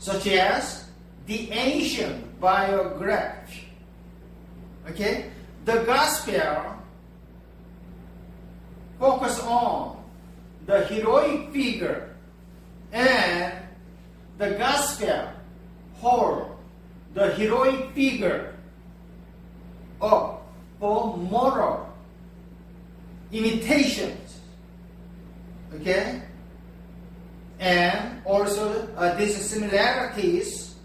such as the ancient biography. Okay? The gospel focus on the heroic figure, and the gospel hold the heroic figure up for moral imitations. Okay? And also these similarities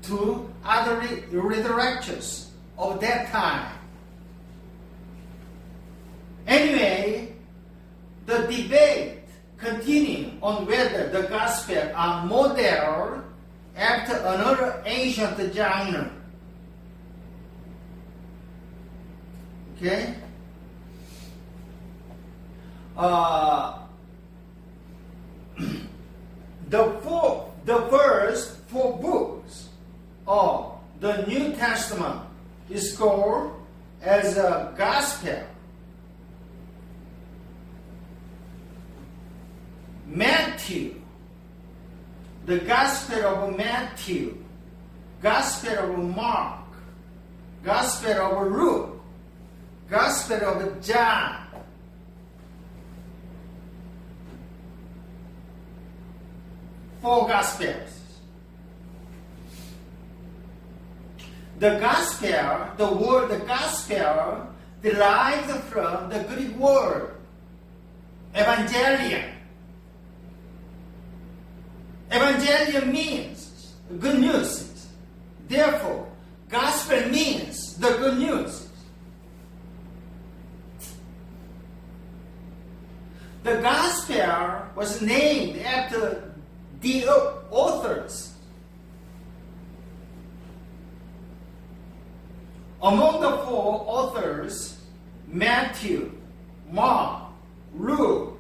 to other literatures of that time. Anyway, the debate continues on whether the gospel are modeled after another ancient genre. Okay? The first 4 books of the New Testament is called as a gospel. Matthew, the Gospel of Matthew, Gospel of Mark, Gospel of Luke, Gospel of John. Four Gospels. The Gospel, the word Gospel, derived from the Greek word Evangelion. Evangelion means good news. Therefore, Gospel means the good news. The Gospel was named after the authors. Among the 4 authors, Matthew, Mark, Luke,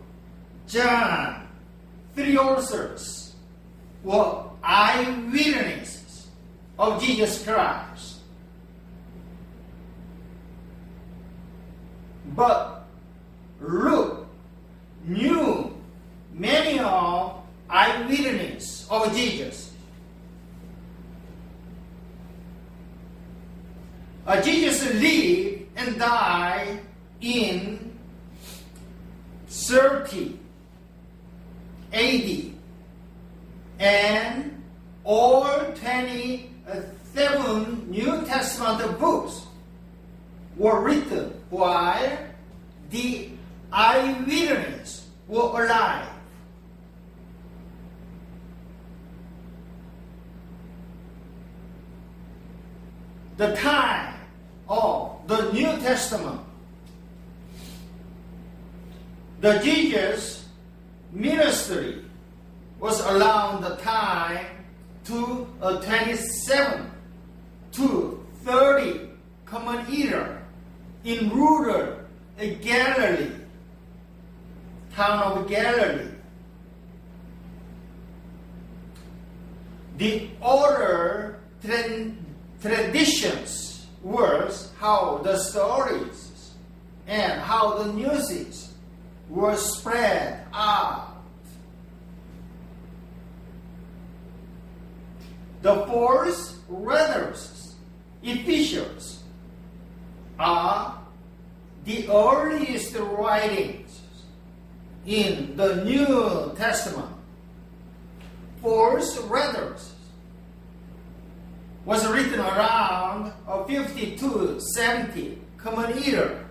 John, 3 authors were eyewitnesses of Jesus Christ. But Luke knew many of eyewitnesses of Jesus. Jesus lived and died in 30 AD, and all 27 New Testament books were written while the eyewitnesses were alive. The time of the New Testament, the Jesus ministry was around the time to 27 to 30 common era in rural Galilee, town of Galilee. The oral traditions was how the stories and how the news were spread out. The 4 writers, Ephesians, are the earliest writings in the New Testament. 4 writers was written around 50 to 70 common era.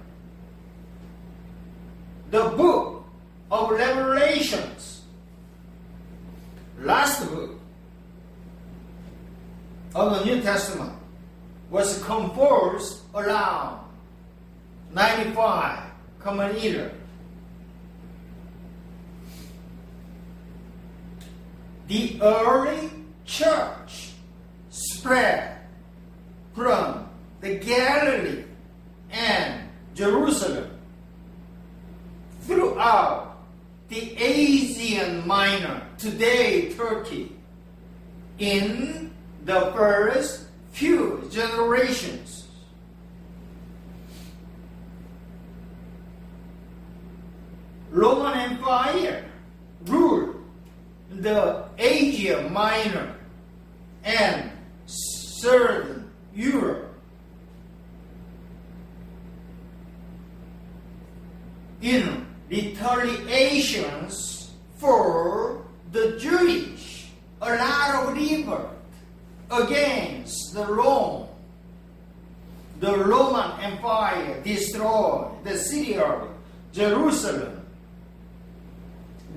The book of Revelations, last book of the New Testament, was composed around 95 common era. The early church spread from the Galilee and Jerusalem throughout the Asian Minor, today Turkey, in the first few generations. Roman Empire ruled the Asia Minor and Southern Europe. In retaliations for the Jewish, a lot of revolt against the Rome. The Roman Empire destroyed the city of Jerusalem,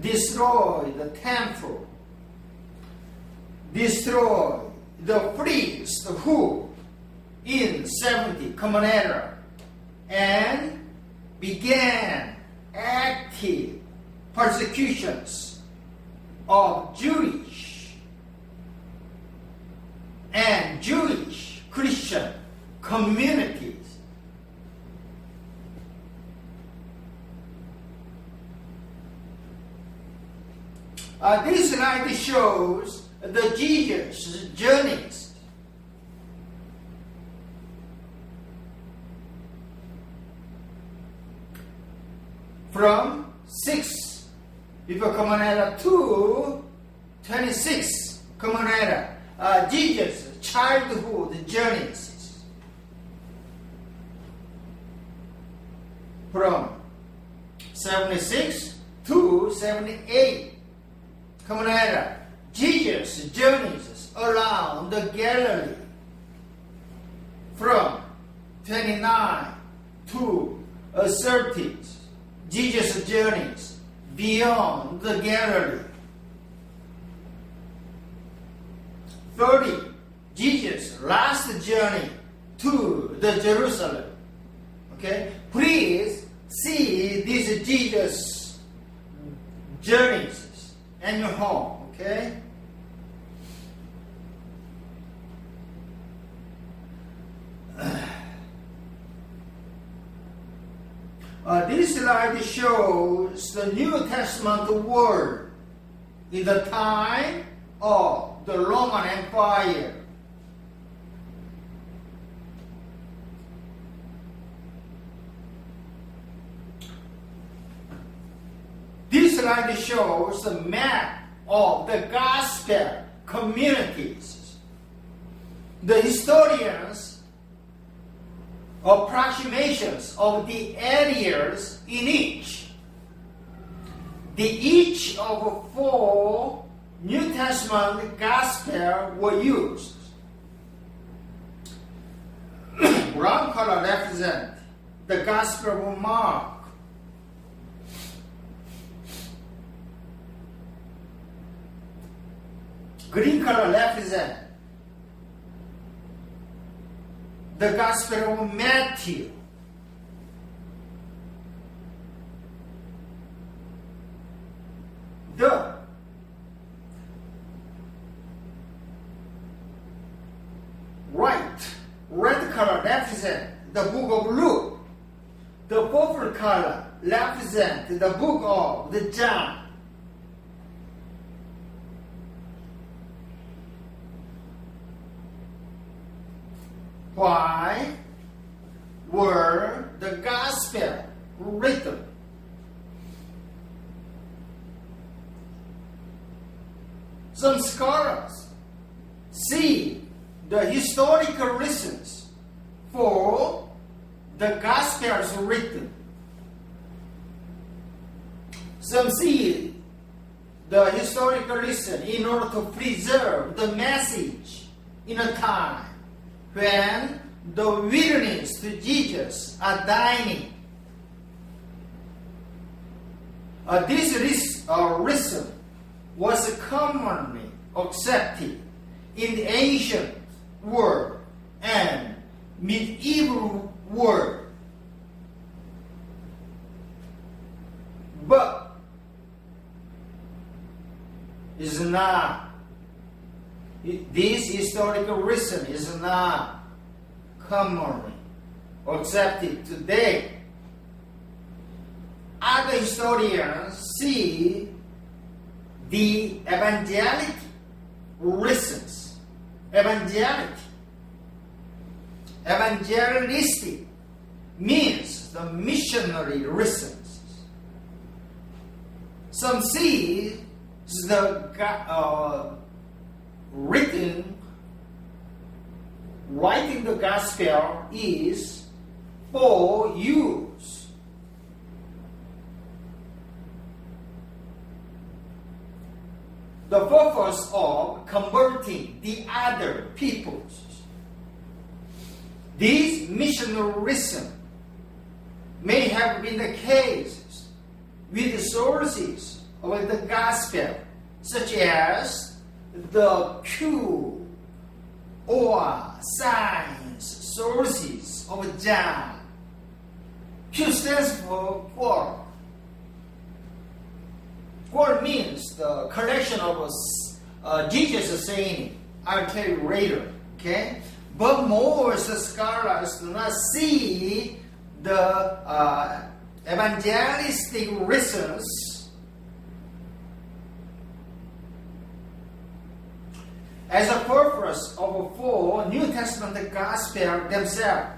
destroyed the temple, destroyed the priests who in 70 Common Era, and began active persecutions of Jewish and Jewish Christian communities. This slide shows the Jesus journeys. From 6 before Common Era to 26 Common Era, Jesus' childhood journeys. From 76 to 78 Common Era, Jesus' journeys around the Galilee. From 29 to 30, Jesus' journeys beyond the Galilee. 30, Jesus' last journey to the Jerusalem. Okay, please see these Jesus journeys in your home. Okay. This slide shows the New Testament world in the time of the Roman Empire. This slide shows the map of the gospel communities. The historians' approximations of the areas in each. Each of 4 New Testament gospel were used. Brown color represent the Gospel of Mark. Green color represent the Gospel of Matthew. The red color represent the book of Luke. The purple color represent the book of the John. Why were the gospel written? Some scholars see the historical reasons for the gospels written. Some see the historical reason in order to preserve the message in a time when the witness to Jesus are dying. This reason was commonly accepted in the ancient world and medieval world. But is not, this historical reason is not commonly accepted today. Other historians see the evangelic reasons. Evangelistic means the missionary reasons. Some see the written writing the gospel is for use. The purpose of converting the other peoples. These missionaries may have been the cases with sources of the gospel, such as the Q or signs sources of Joon. Q stands for quote. Quote means the collection of Jesus saying. I'll tell you later. Okay, but most scholars do not see the evangelistic reasons as a purpose of for New Testament gospel themselves.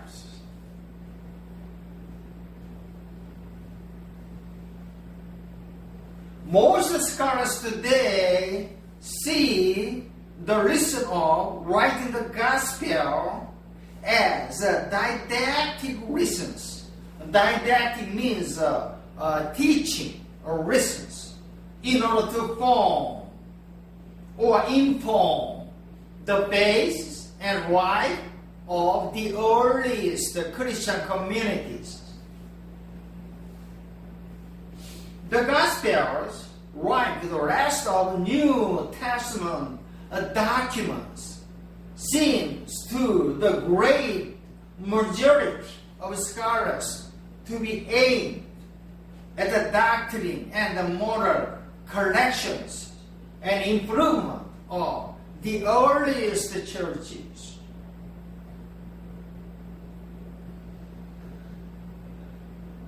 Most scholars today see the reason of writing the gospel as didactic reasons. Didactic means teaching or reasons in order to form or inform the faith and life of the earliest Christian communities. The Gospels, like the rest of New Testament documents, seems to the great majority of scholars to be aimed at the doctrine and the moral corrections and improvement of the earliest churches.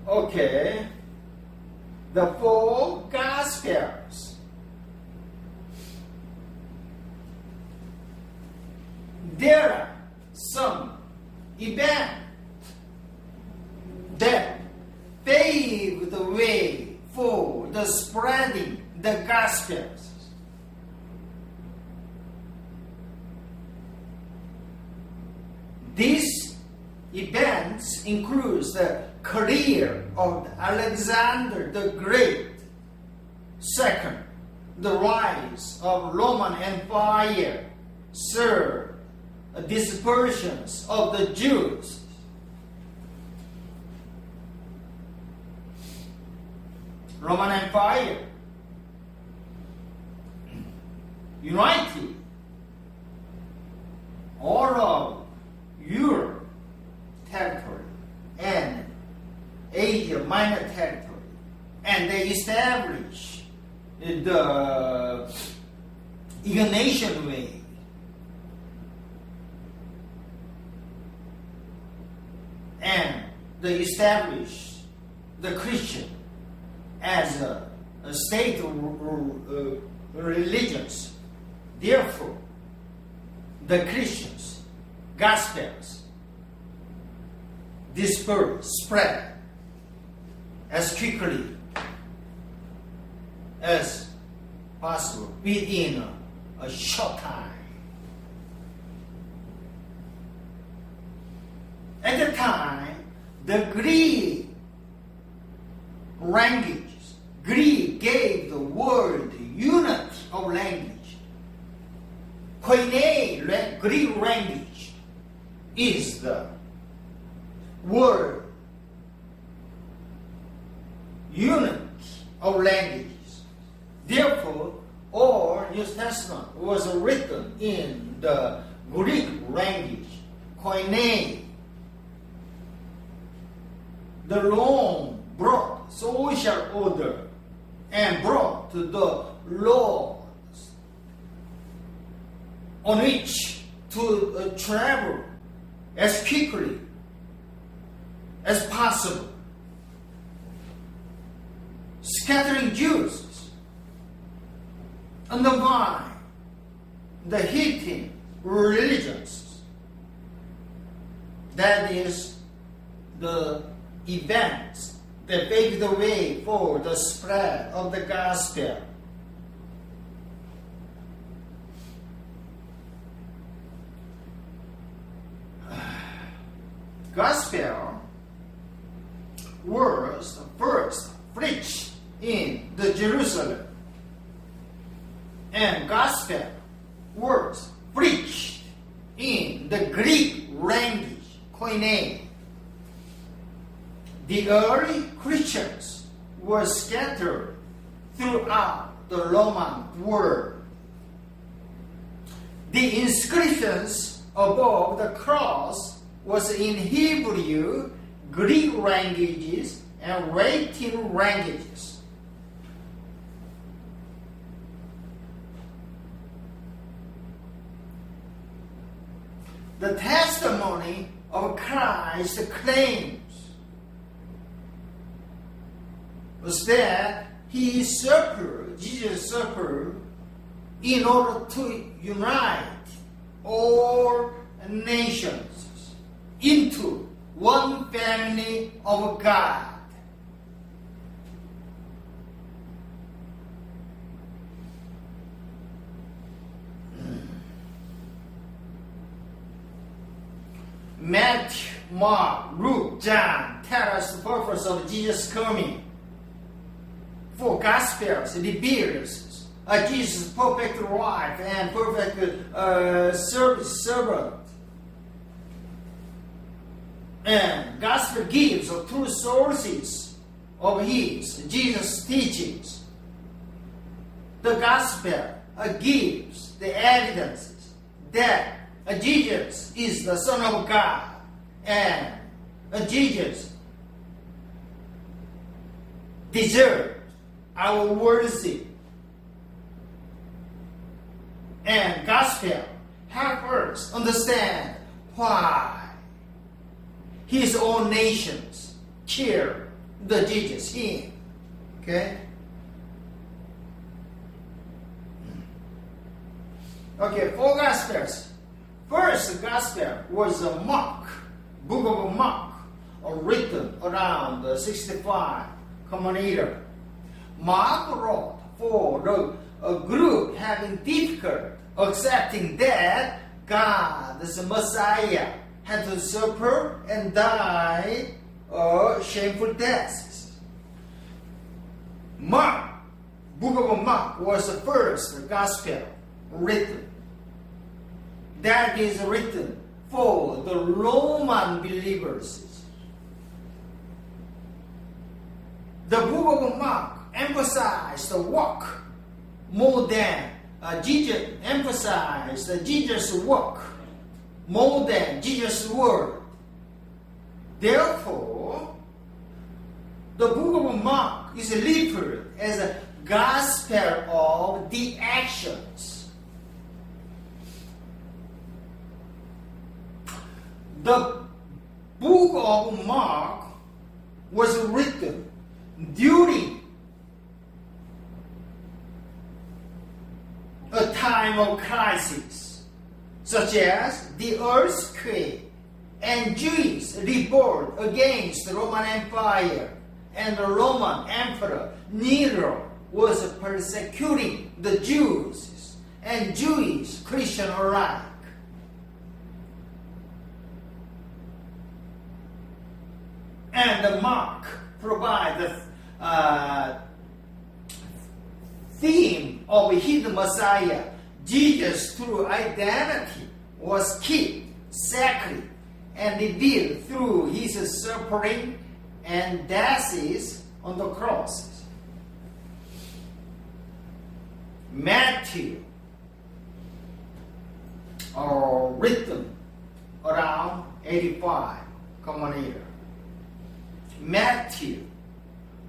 Okay, the four Gospels. There are some events that paved the way for the spreading the Gospels. These events include the career of Alexander the Great. Second, the rise of Roman Empire. Third, dispersions of the Jews. Roman Empire united all of Europe territory and Asia Minor territory, and they established the Ignatian way. And they established the Christian as a state religions. Therefore, the Christians' Gospels spread as quickly as possible within a short time. At the time, the Greek languages, Greek gave the word unity of language. Koine, Greek language, is the word unity of languages. Therefore, all New Testament was written in the Greek language, Koine. The Rome brought social order and brought to the laws on which to travel as quickly as possible. Scattering Jews undermine the heathen religions. That is the events that paved the way for the spread of the gospel. was first preached in the Jerusalem, and gospel was preached in the Greek language, Koine. The early Christians were scattered throughout the Roman world. The inscriptions above the cross was in Hebrew, Greek languages, and Latin languages. The testimony of Christ claims was that he suffered, Jesus suffered, in order to unite all nations into one family of God. Matthew, Mark, Luke, John tell us the purpose of Jesus' coming. For Gospels reveals Jesus' perfect life and perfect servant. And Gospel gives two sources of his, Jesus' teachings. The Gospel gives the evidences that Jesus is the Son of God, and Jesus deserves our worship. And gospel help us understand why his own nations cheer the Jesus hymn. Okay? Okay, 4 Gospels. First Gospel was Mark, book of Mark, written around 65 Common Era. Mark wrote for a group having difficulty accepting that God's Messiah had to suffer and die shameful deaths. Mark, book of Mark, was the first Gospel written. That is written for the Roman believers. The book of Mark emphasized the work more than Jesus emphasized Jesus' work more than Jesus' word. Therefore, the book of Mark is referred as a gospel of the actions. The book of Mark was written during a time of crisis, such as the earthquake and Jewish revolt against the Roman Empire, and the Roman Emperor Nero was persecuting the Jews and Jewish Christian alike. And the Mark provides the theme of hidden Messiah. Jesus, through identity, was kept sacred and revealed through his suffering and death on the cross. Matthew, written around 85 Common Era. Matthew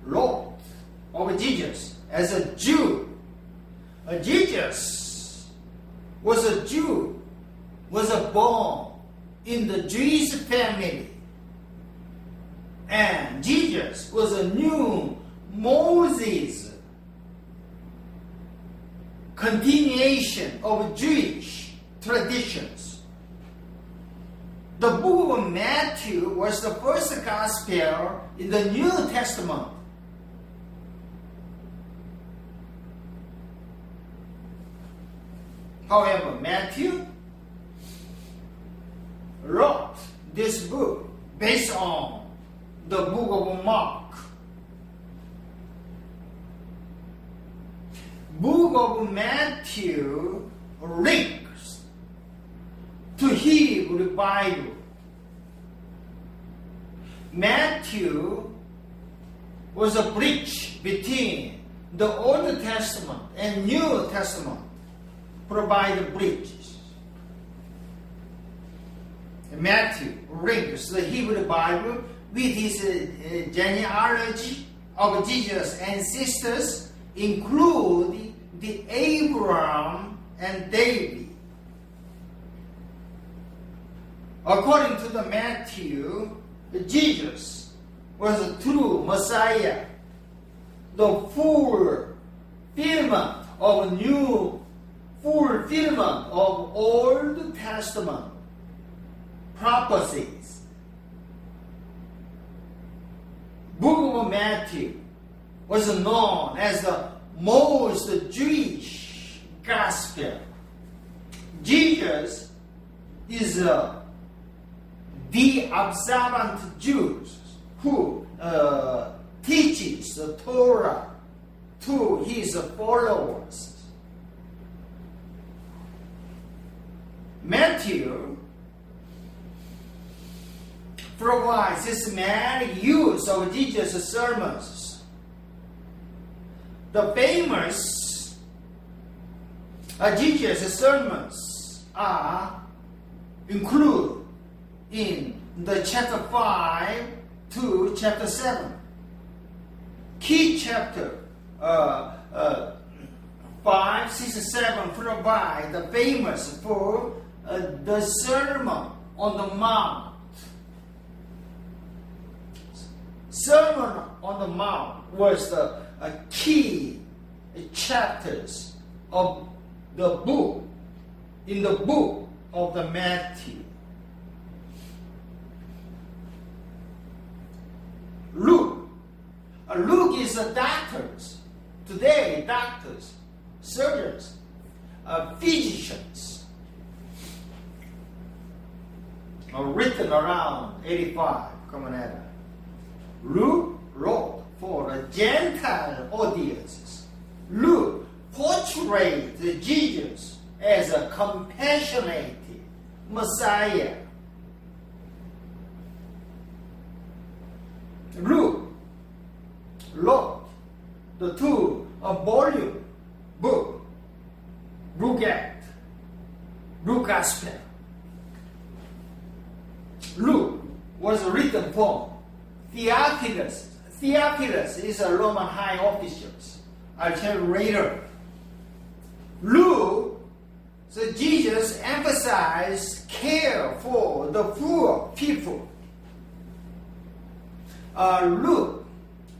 wrote of Jesus as a Jew. Jesus was a Jew, was born in the Jewish family. And Jesus was a new Moses, continuation of Jewish traditions. The book of Matthew was the first gospel in the New Testament. However, Matthew wrote this book based on the book of Mark. Book of Matthew links to Hebrew Bible. Matthew was a bridge between the Old Testament and New Testament, provide bridges. Matthew links the Hebrew Bible with his genealogy of Jesus' ancestors, including the Abraham and David. According to the Matthew, Jesus was a true Messiah, the fulfillment of Old Testament prophecies. Book of Matthew was known as the most Jewish gospel. Jesus is the observant Jews who teaches the Torah to his followers. Matthew provides systematic use of Jesus' sermons. The famous Jesus' sermons are included in the chapter 5 to chapter 7. Key chapter 5, 6, 7 provide the famous for the Sermon on the Mount. Sermon on the Mount was the key chapters of the book, in the book of the Matthew. Luke is a doctors. Today, doctors, surgeons, physicians are written around 85, common era. Luke wrote for the Gentile audiences. Luke portrayed Jesus as a compassionate Messiah. Luke wrote the 2-volume book, Luke Gospel. Luke was written for Theophilus. Theophilus is a Roman high official. I'll tell you later. Luke, so Jesus emphasized care for the poor people. Luke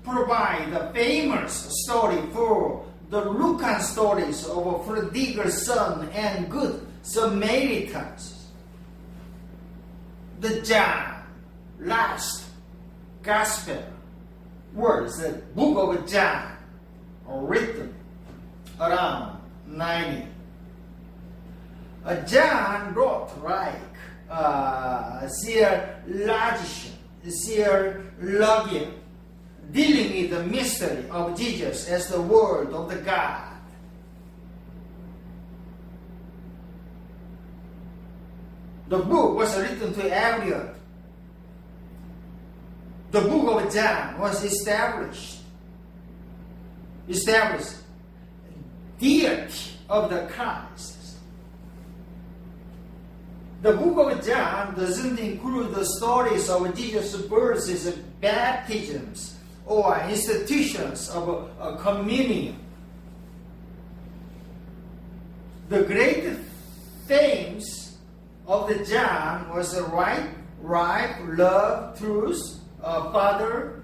provides the famous story for the Lucan stories of a prodigal son and good Samaritans. The John last Gospel was the book of John, written around 90. John wrote like theologian, dealing with the mystery of Jesus as the Word of the God. The book was written to everyone. The book of John was established deity of the Christ. The book of John doesn't include the stories of Jesus' births, baptisms, or institutions of communion. The great themes of the John was the right, love, truth, father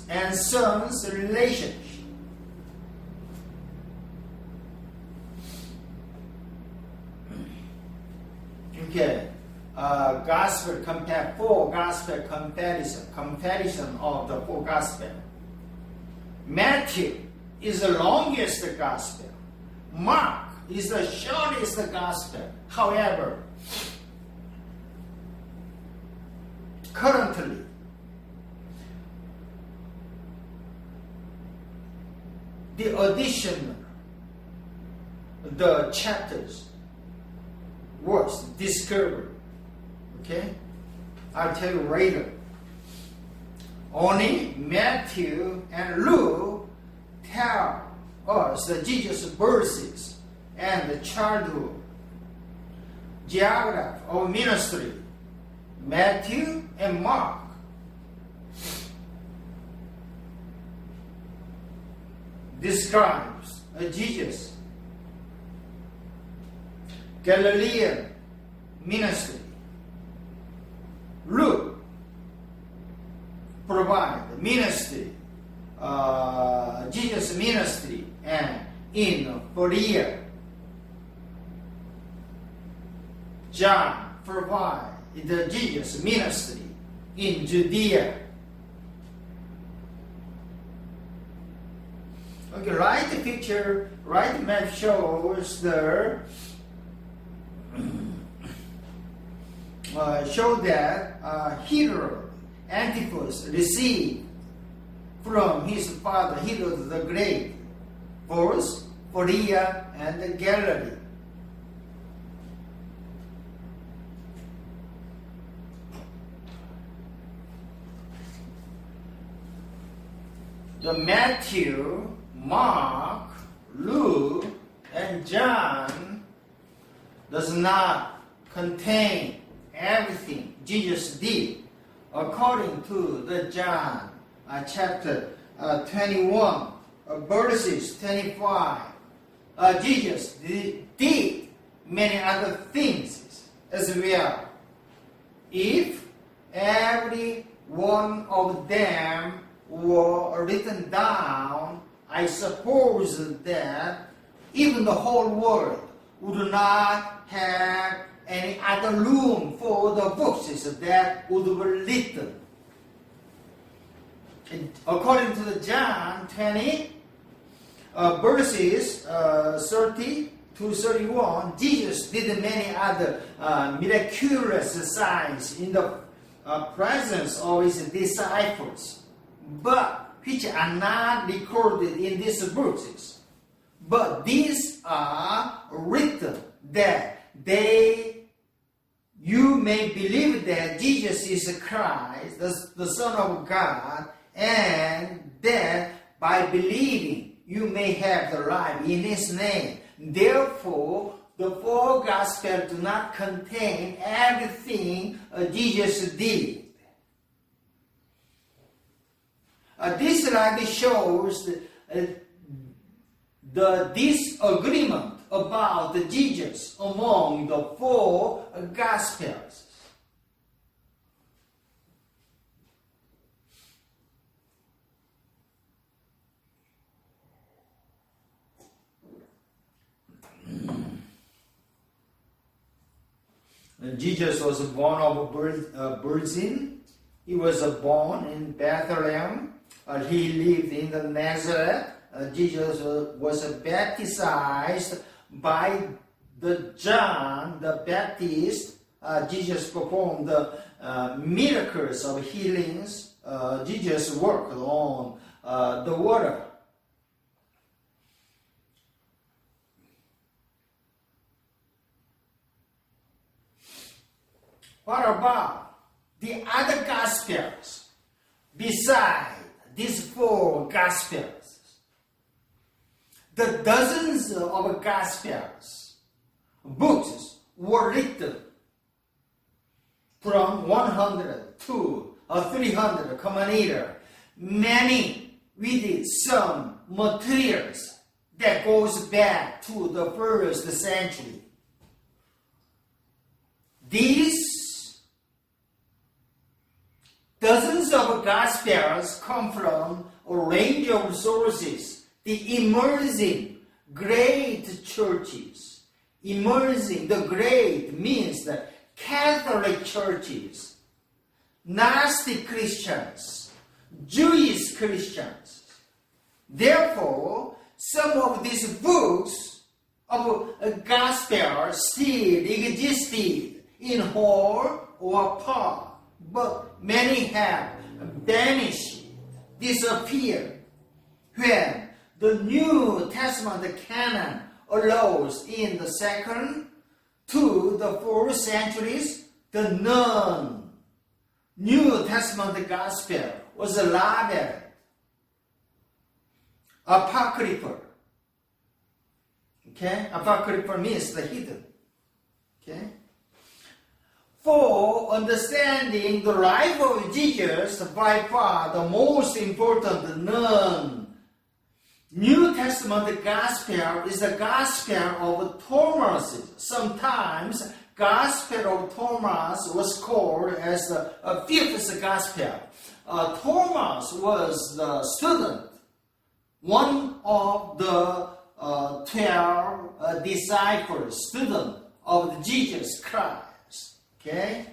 and son's relationship. Okay, four gospel comparison of the four gospel. Matthew is the longest gospel. Mark is the shortest gospel. However, currently, the addition, the chapters was discovered. Okay? I'll tell you later. Only Matthew and Luke tell us the Jesus verses and the childhood, geography of ministry. Matthew and Mark describes Jesus' Galilean ministry. Luke provides ministry, Jesus' ministry, and in Perea. John provides the Jesus' ministry in Judea. Okay, right picture, right map shows the show that Herod Antipas received from his father Herod the Great, both Perea and Galilee. The Matthew, Mark, Luke, and John does not contain everything Jesus did. According to the John chapter 21, verses 25, Jesus did many other things as well. If every one of them were written down, I suppose that even the whole world would not have any other room for the books that would be written. And according to the John 20, verses 30 to 31, Jesus did many other miraculous signs in the presence of his disciples, but which are not recorded in these books. But these are written that you may believe that Jesus is Christ, the Son of God, and that by believing you may have the life in His name. Therefore, the four Gospels do not contain everything Jesus did. This slide shows the disagreement about Jesus among the four Gospels. Jesus was born of a virgin. He was born in Bethlehem. He lived in the Nazareth. Jesus was baptized by the John the Baptist. Jesus performed the miracles of healings. Jesus worked on the water. What about the other Gospels besides these four Gospels? The dozens of Gospels, books were written from 100 to 300, common either. Many with some materials that goes back to the first century. These dozens of Gospels come from a range of sources. The emerging great churches. Emerging, the great means the Catholic churches, Gnostic Christians, Jewish Christians. Therefore, some of these books of Gospels still existed in whole or part, but many have vanished, disappeared, when the New Testament canon allows in the 2nd to the 4th centuries, the non-New Testament gospel was labeled apocryphal. Okay? Apocryphal means the hidden. Okay? For understanding the life of Jesus, by far the most important non-New Testament gospel is the Gospel of Thomas. Sometimes Gospel of Thomas was called as the fifth gospel. Thomas was the student, one of the 12 disciples, student of Jesus Christ. Okay?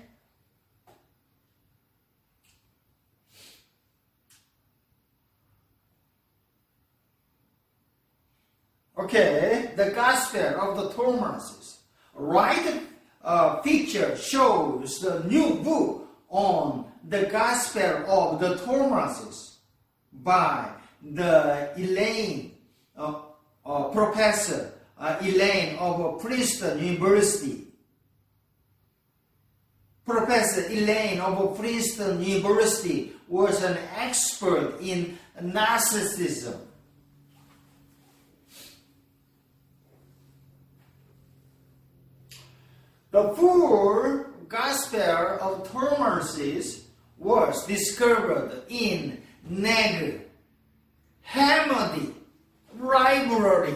Okay, the Gospel of the Thomases. Right picture shows the new book on the Gospel of the Thomases by the Professor Elaine of Princeton University. Professor Elaine of Princeton University was an expert in narcissism. The full Gospel of Thomases was discovered in Nag Hammadi Library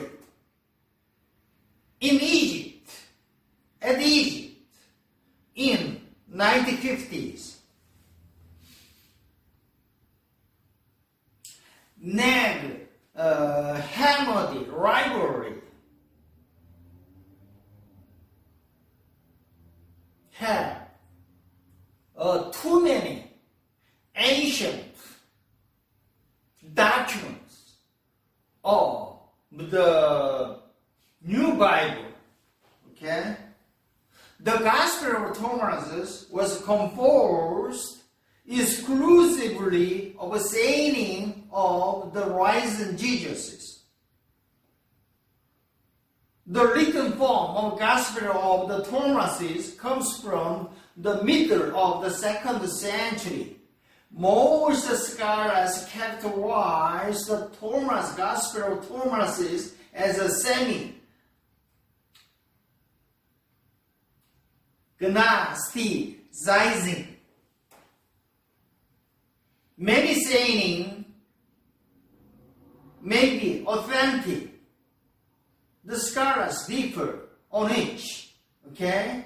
in Egypt, in 1950s. Nag Hammadi Library had too many ancient documents of the New Bible. Okay? The Gospel of Thomas was composed exclusively of a saying of the risen Jesus. The written form of Gospel of the Thomases comes from the middle of the 2nd century. Most scholars characterize the Gospel of Thomases as a semi-Gnosticizing. Many sayings may be authentic. The scholars differ on each. Okay?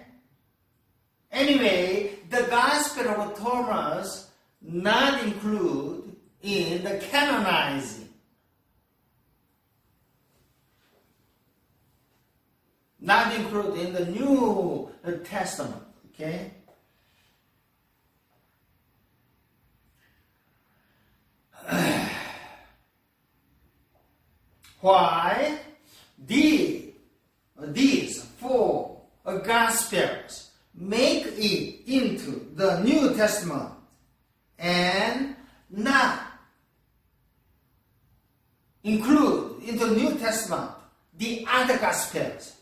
Anyway, the Gospel of Thomas not included in the canonizing. Not included in the New Testament. Okay? Why? These four Gospels make it into the New Testament and not include into the New Testament the other Gospels.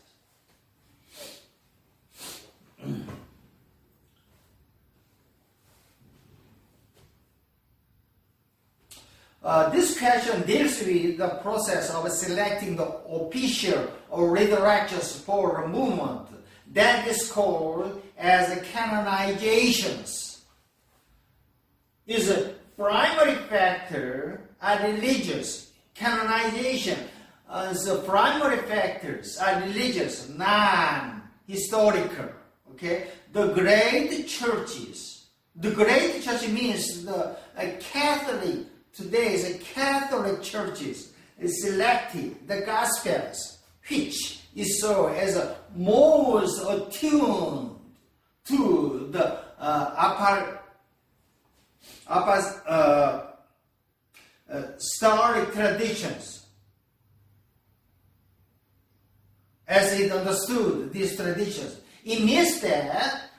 This question deals with the process of selecting the official or religious for a movement that is called as canonizations. Is a primary factor are religious. Canonization the primary factors are religious, non-historical. Okay, the great churches. The great church means the Catholic. Today's Catholic churches selected the Gospels, which is so as most attuned to the apostolic traditions, as it understood these traditions. It means that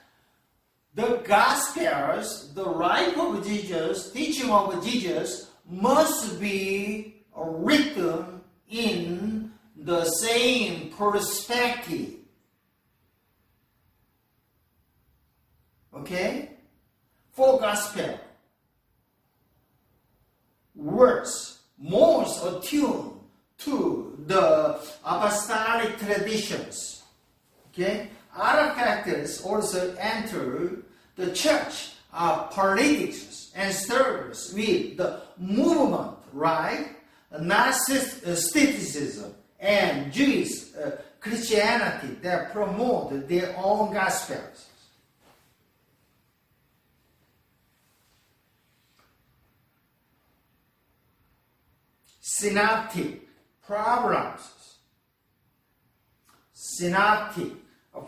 the Gospels, the life of Jesus, teaching of Jesus, must be written in the same perspective. Okay? For gospel words most attuned to the apostolic traditions. Okay? Other factors also enter the church of politics and stirs with the movement, right? Gnosticism and Jewish Christianity that promote their own gospels. Synoptic problems. Synoptic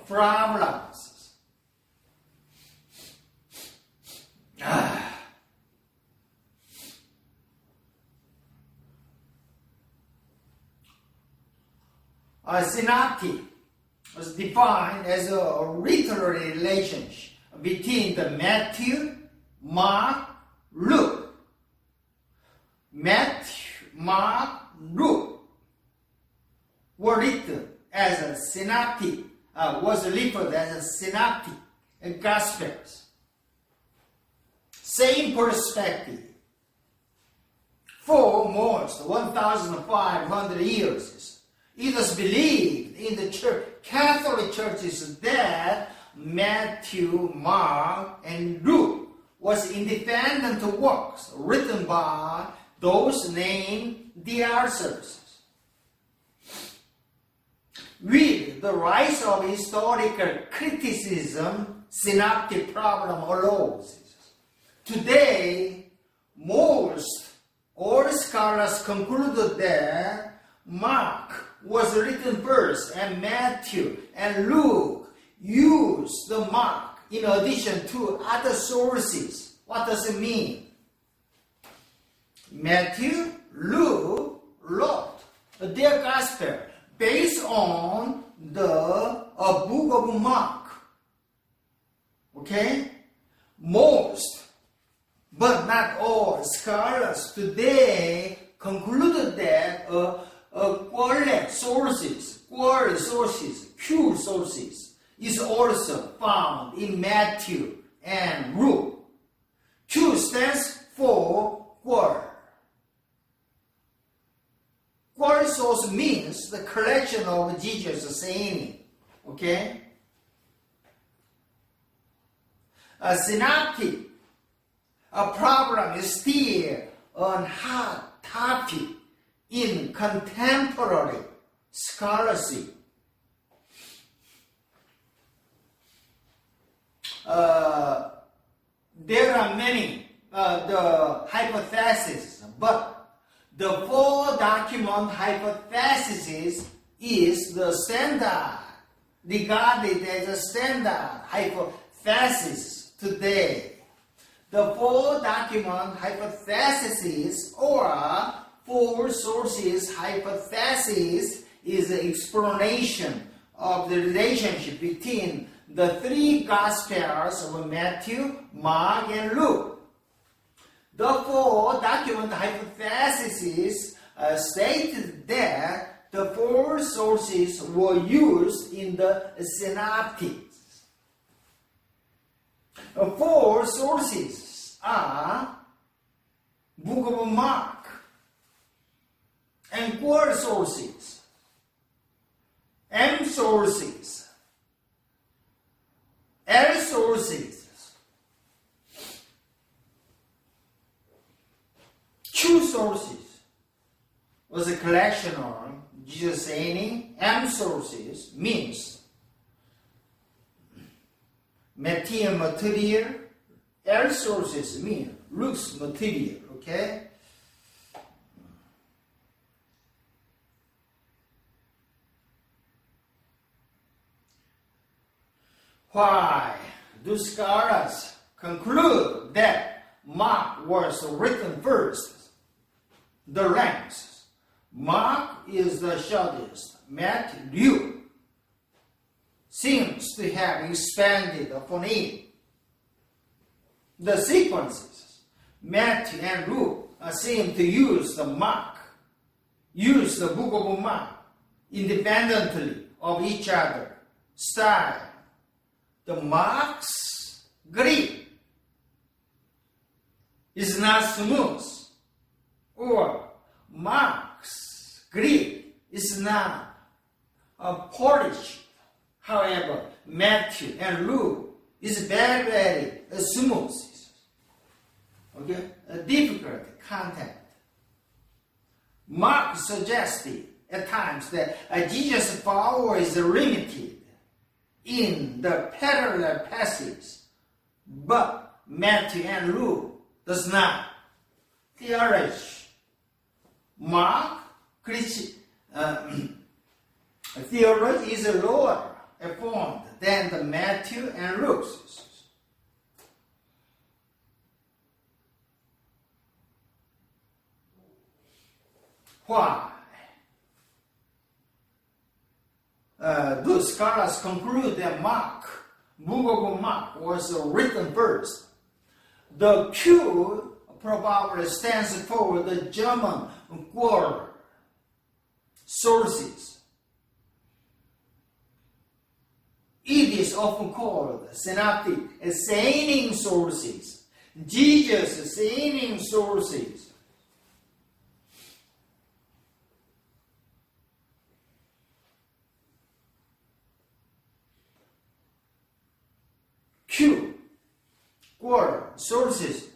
problems. A synoptic was defined as a literary relationship between the Matthew, Mark, Luke. Matthew, Mark, Luke were written as a synoptic, was referred as a synoptic gospels. Same perspective. For almost 1,500 years, it was believed in the church, Catholic churches that Matthew, Mark, and Luke was independent works written by those named the authors. With the rise of historical criticism, synoptic problem arose. Today, most all scholars concluded that Mark was written first and Matthew and Luke used the Mark in addition to other sources. What does it mean? Matthew, Luke wrote their gospel based on the book of Mark. Okay? Most, but not all scholars today concluded that quality sources, pure sources, is also found in Matthew and Luke. Q stands for qual. Qual source means the collection of Jesus' saying. Okay? A synoptic problem is still a hot topic in contemporary scholarship. There are many the hypotheses, but the four document hypothesis is the standard, regarded as a standard hypothesis today. The four document hypothesis or four sources hypothesis is an explanation of the relationship between the three Gospels of Matthew, Mark, and Luke. The four document hypothesis stated that the four sources were used in the synoptics. The four sources are Book of Mark and qual sources, M sources, L sources, Q sources was a collection of Jesus saying. M sources means Matthew material, L sources mean Luke's material, okay? Why do scholars conclude that Mark was written first? The ranks. Mark is the shortest. Matthew seems to have expanded upon it. The sequences, Matthew and Luke, seem to use the Mark use the book of Mark independently of each other. Style. The Mark's Greek is not smooth, or Mark's Greek is not polished. However, Matthew and Luke is very, very smooth. Okay, a difficult content. Mark suggested at times that Jesus' power is limited in the parallel passage, but Matthew and Luke does not. Theology. Mark theology is lower formed than the Matthew and Luke's. Why? Those scholars conclude that book of Mark was written first. The Q probably stands for the German word sources. It is often called synoptic saying sources, Jesus saying sources. Q, word sources,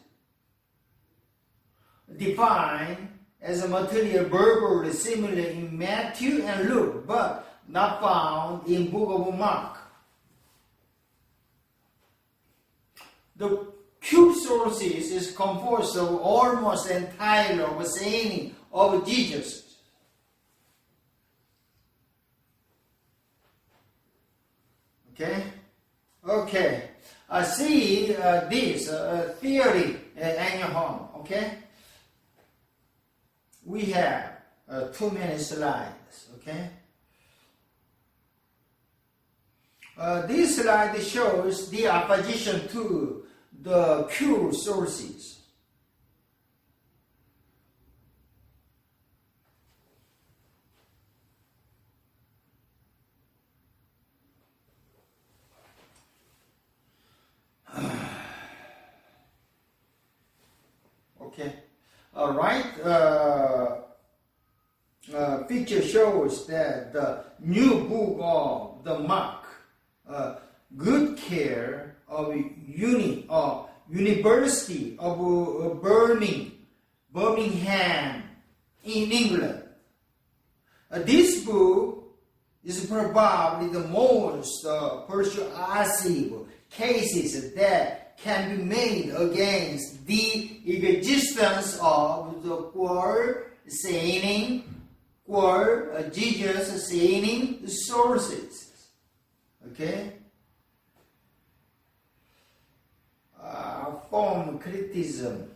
defined as a material verbally similar in Matthew and Luke, but not found in book of Mark. The Q sources is composed of almost entirely of a saying of Jesus. Okay. See this theory in your home. Okay. We have too many slides. Okay. This slide shows the opposition to the Q sources. Okay. All right. Picture shows that the new book of the Mark, Good Care of University of Birmingham in England. This book is probably the most persuasive cases that can be made against the existence of the word saying, word Jesus saying sources. Okay? Form criticism.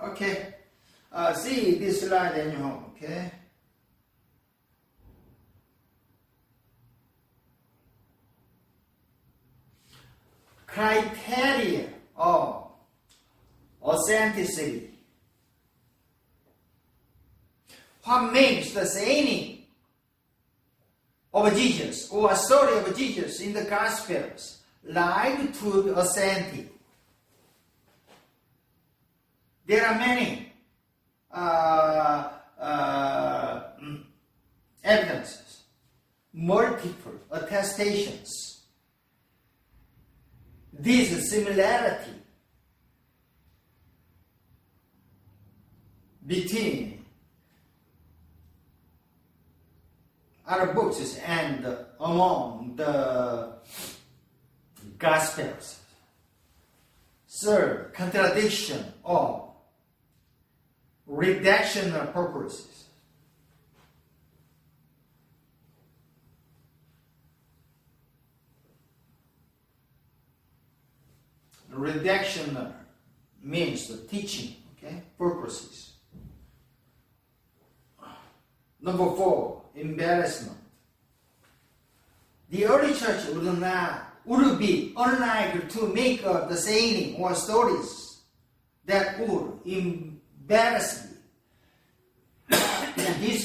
Okay. See this slide in your home. Okay. Criteria of authenticity. What makes the saying of Jesus or a story of Jesus in the Gospels like to be authentic? There are many evidences, multiple attestations. This similarity between other books and among the Gospels. Third, contradiction or redactional purposes. Redactional means the teaching, purposes. Number 4, embarrassment. The early church would be unlikely to make up the saying or stories that would embarrass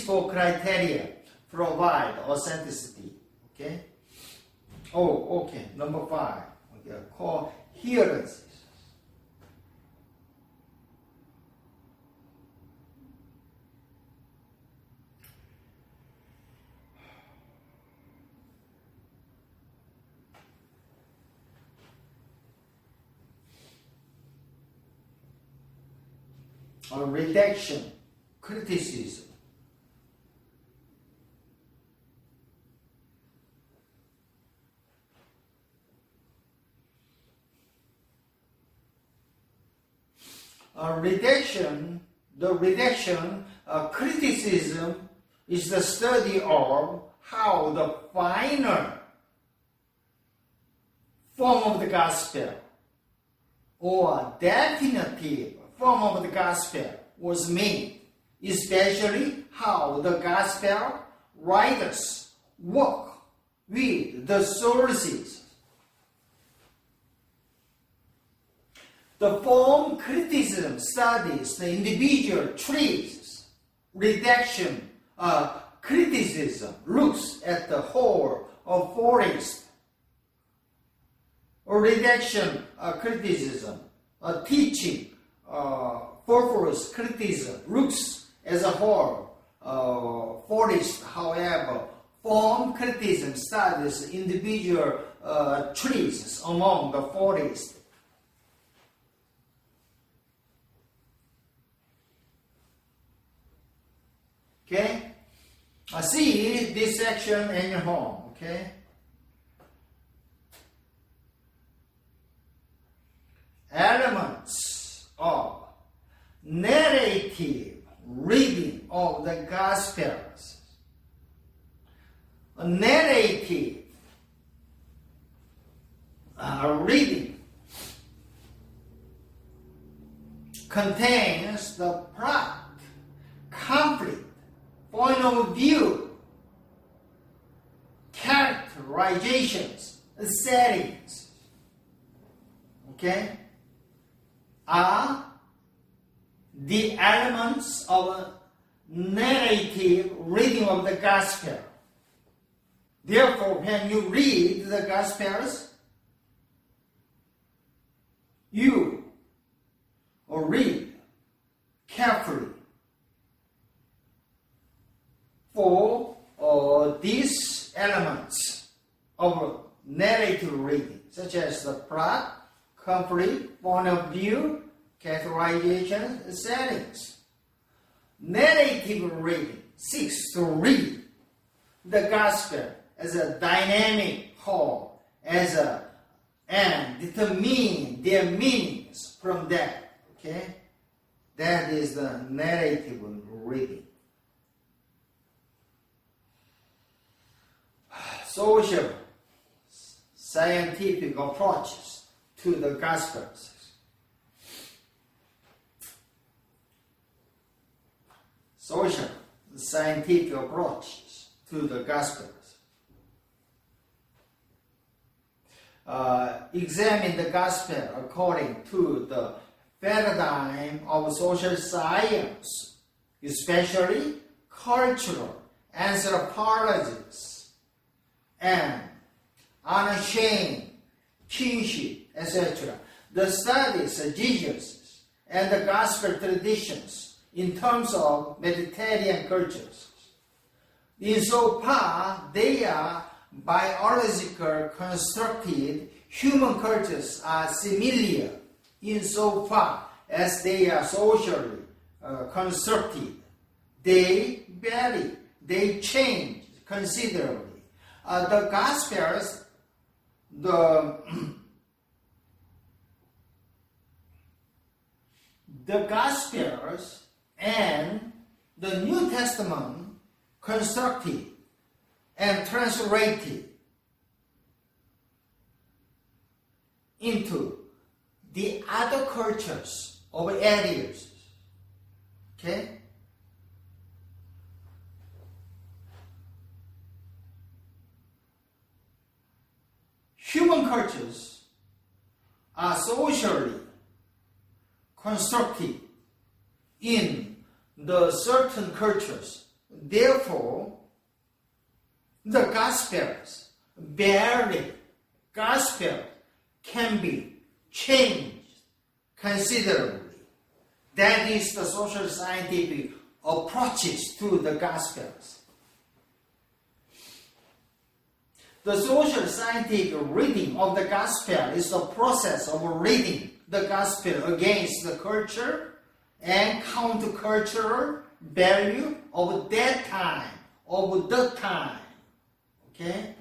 four criteria provide authenticity. Okay? Oh, okay. Number 5. Okay. Coherence. Redaction, criticism. Criticism is the study of how the final form of the gospel or definitive form of the gospel was made, especially how the gospel writers work with the sources. The form criticism studies the individual trees. Redaction criticism looks at the whole of forest. Redaction criticism teaching purpose criticism looks as a whole forest. However, form criticism studies individual trees among the forest. Okay? See this section in your home. Okay? Elements of narrative reading of the Gospels. A narrative reading contains the plot, conflict, point of view, characterizations, settings. Okay? Are the elements of a narrative reading of the gospel. Therefore, when you read the gospels, you read carefully for these elements of narrative reading, such as the plot, conflict, point of view, characterization, settings. Narrative reading seeks to read the gospel as a dynamic whole, and determine their meanings from that. Okay, that is the narrative reading. Social, scientific approaches to the Gospels. Social, scientific approaches to the Gospels. Examine the Gospel according to the paradigm of social science, especially cultural anthropologies and unashamed kinship, etc. The studies of Jesus and the gospel traditions in terms of Mediterranean cultures. Insofar they are biological constructed, human cultures are similar insofar as they are socially constructed. They vary, they change considerably. The Gospels, the Gospels and the New Testament constructed and translated into the other cultures of areas. Okay? Human cultures are socially constructed in the certain cultures Therefore, the Gospels, barely Gospel can be changed considerably. That is the social scientific approaches to the Gospels. The social scientific reading of the Gospel is the process of reading the Gospel against the culture and countercultural value of that time, of the time. Okay?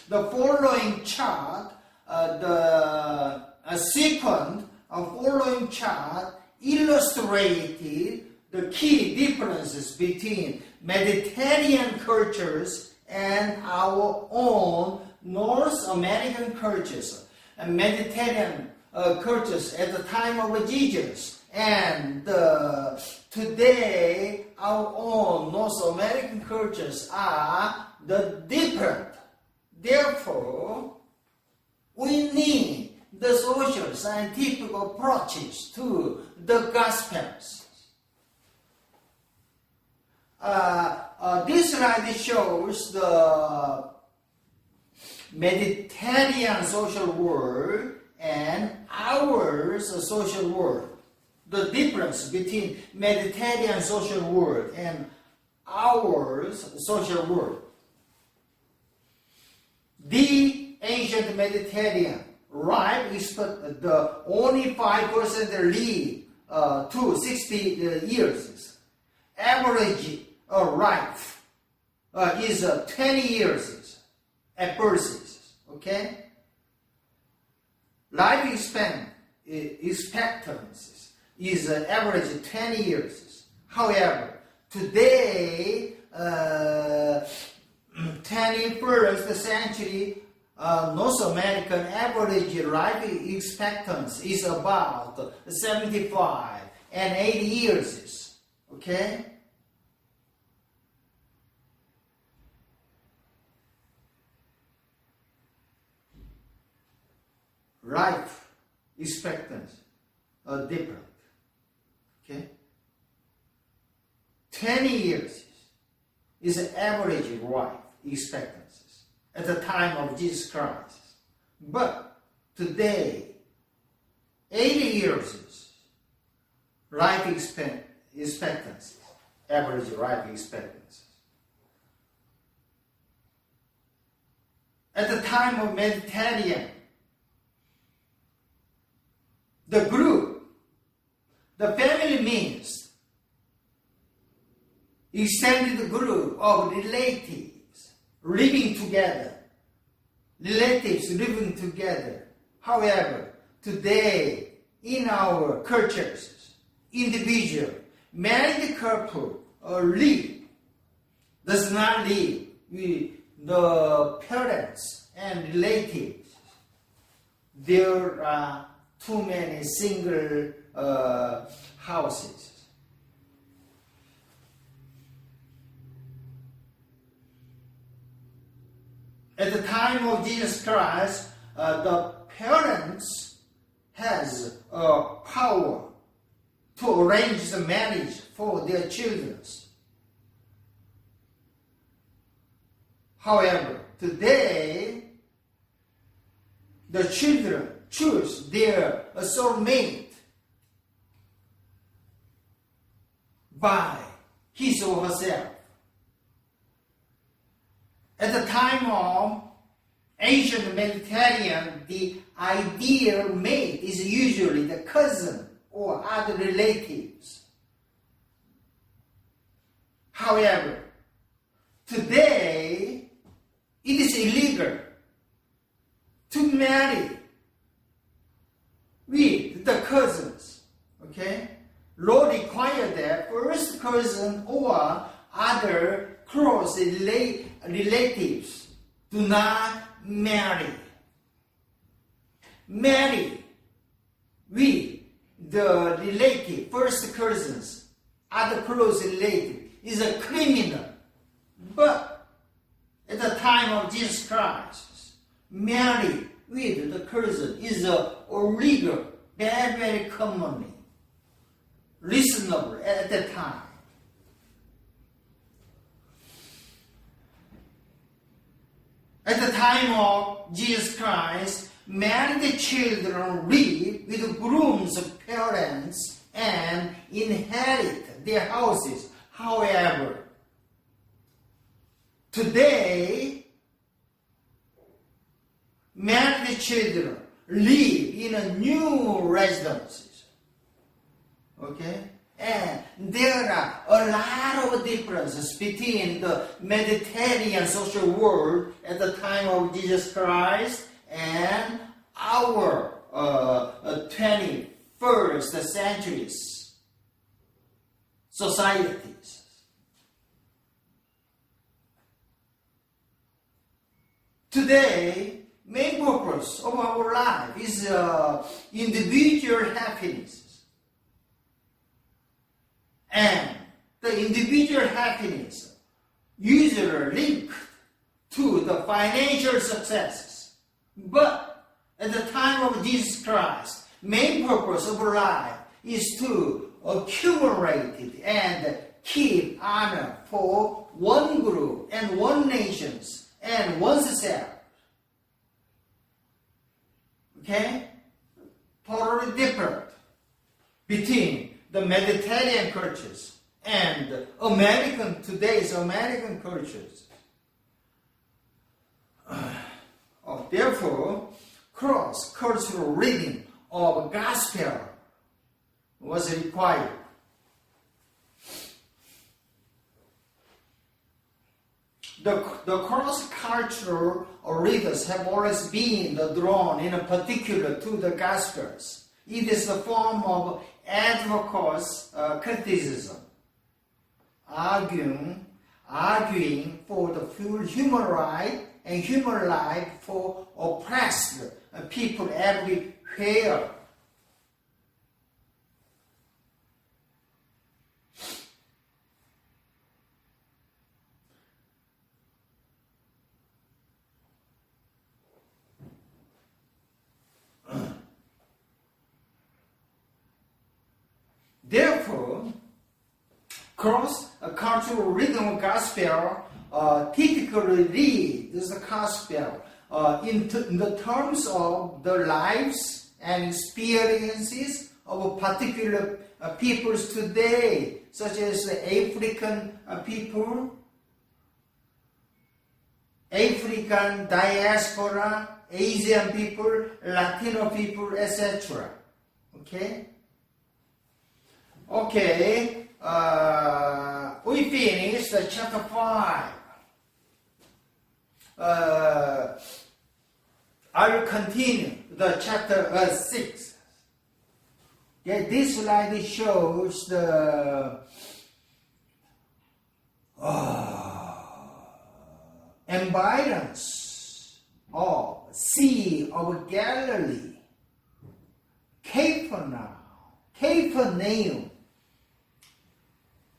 The following chart, the sequence of following chart illustrated the key differences between Mediterranean cultures and our own North American cultures. And Mediterranean cultures at the time of Jesus and today our own North American cultures are the different. Therefore, we need the social scientific approaches to the Gospels. This slide shows the Mediterranean social world and our social world. The difference between Mediterranean social world and our social world. The ancient Mediterranean life the only 5% live to 60 years. Average life is 20 years at birth. Okay? Life expectancy is average 20 years. However, today, 21st century, North American average life expectancy is about 75 and 80 years. Okay? Life expectancy are different. Okay? 20 years is the average life expectancy at the time of Jesus Christ. But today, 80 years is life expectancy, average life expectancy. At the time of Mediterranean, the group, the family means extended group of relatives living together. Relatives living together. However, today in our cultures, individual, married couple does not live with the parents and relatives. There are too many single houses. At the time of Jesus Christ, the parents has power to arrange the marriage for their children. However, today, the children choose their soulmate by his or herself. At the time of ancient Mediterranean, the ideal mate is usually the cousin or other relatives. However, today it is illegal to marry with the cousins. Okay? Law requires that first cousin or other close relatives do not marry. Marry with the relative, first cousins, other close relative is a criminal. But at the time of Jesus Christ, marry with the cousin is illegal, very, very commonly, reasonable at that time. At the time of Jesus Christ, married children live with grooms' parents and inherit their houses. However, today, married children live in a new residences. Okay? And there are a lot of differences between the Mediterranean social world at the time of Jesus Christ and our 21st century's societies. Today, main purpose of our life is individual happiness. And the individual happiness usually linked to the financial successes. But at the time of Jesus Christ, main purpose of life is to accumulate it and keep honor for one group and one nations and oneself. Okay? Totally different between the Mediterranean cultures and today's American cultures. Therefore, cross-cultural reading of gospel was required. The cross-cultural readers have always been drawn in particular to the gospels. It is a form of advocacy criticism, arguing for the full human right and human life for oppressed people everywhere. Therefore, cross-cultural reading of gospel typically reads the gospel in the terms of the lives and experiences of particular peoples today, such as the African people, African diaspora, Asian people, Latino people, etc. Okay? Okay, we finished chapter 5. I will continue the chapter 6. Okay, this slide shows the environs of Sea of Galilee, Capernaum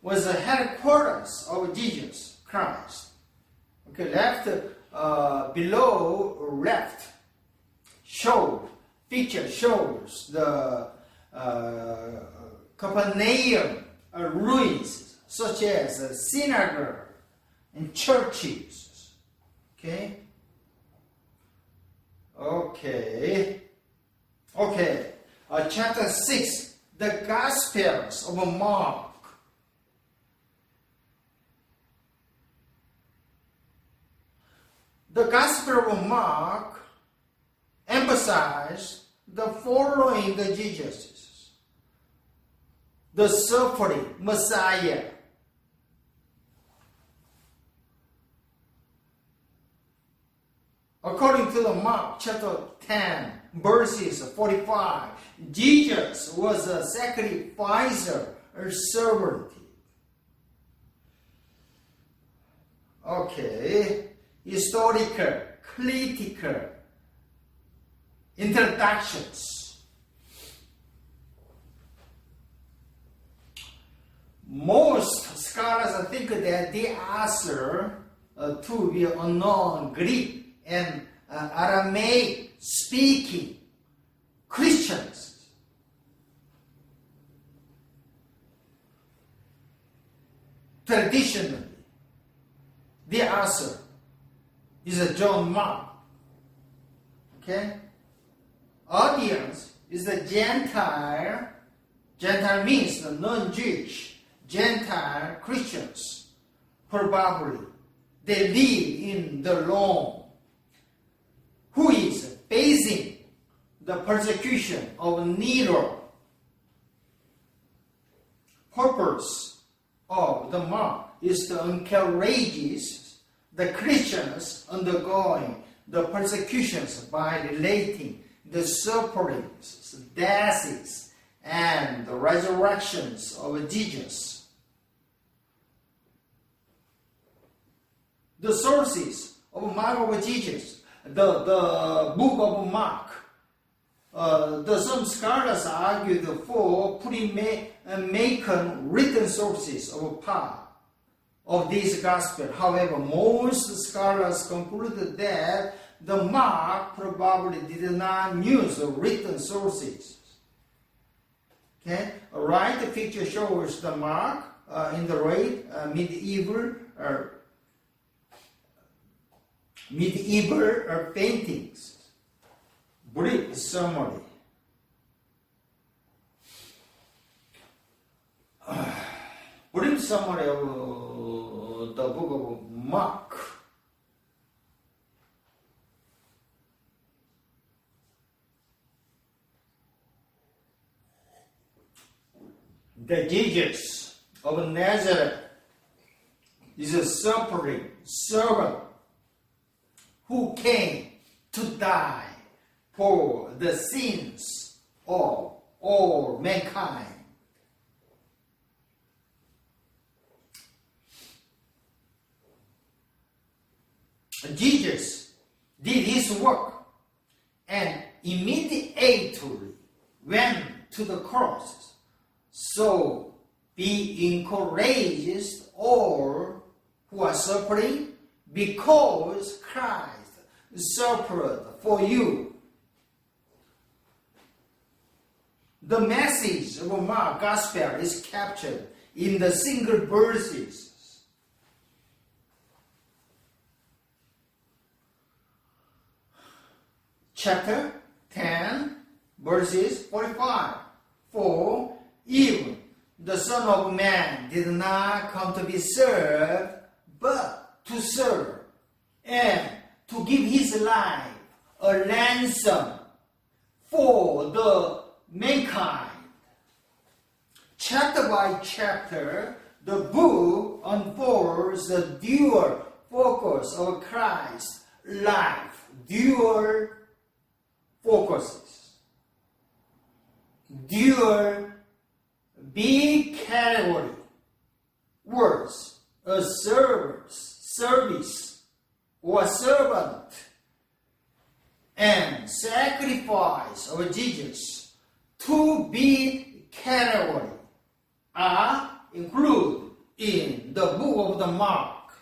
was the headquarters of Jesus Christ. Okay, below left picture shows the Capernaum ruins, such as a synagogue and churches. Okay. Chapter 6, the Gospels of Mark. The Gospel of Mark emphasized the following the Jesus: the suffering Messiah, according to the Mark chapter 10, verses 45, Jesus was a sacrificer or servant. Okay. Historical, critical introductions. Most scholars think that the author to be unknown Greek and Aramaic speaking Christians. Traditionally, the author is a John Mark. Okay? Audience is the Gentile. Gentile means the non-Jewish. Gentile Christians. Probably. They live in the Rome. Who is facing the persecution of Nero. Purpose of the mark is to encourage the Christians undergoing the persecutions by relating the sufferings, deaths, and the resurrections of Jesus. The sources of Mark of Jesus, the book of Mark, some scholars argued for pre-Macon written sources of part of this gospel. However, most scholars concluded that the Mark probably did not use written sources. Okay, a right picture shows the Mark in the right medieval paintings. Brief summary. Brief summary of the book of Mark. The Jesus of Nazareth is a suffering servant who came to die for the sins of all mankind. Jesus did his work and immediately went to the cross. So be encouraged all who are suffering, because Christ suffered for you. The message of Mark Gospel is captured in the single verses. Chapter 10, verses 45. For even the Son of Man did not come to be served, but to serve, and to give his life a ransom for the mankind. Chapter by chapter, the book unfolds the dual focus of Christ's life. Dual focuses. Dual big category words. A service or servant, and sacrifice of Jesus. Two big categories are included in the book of the Mark.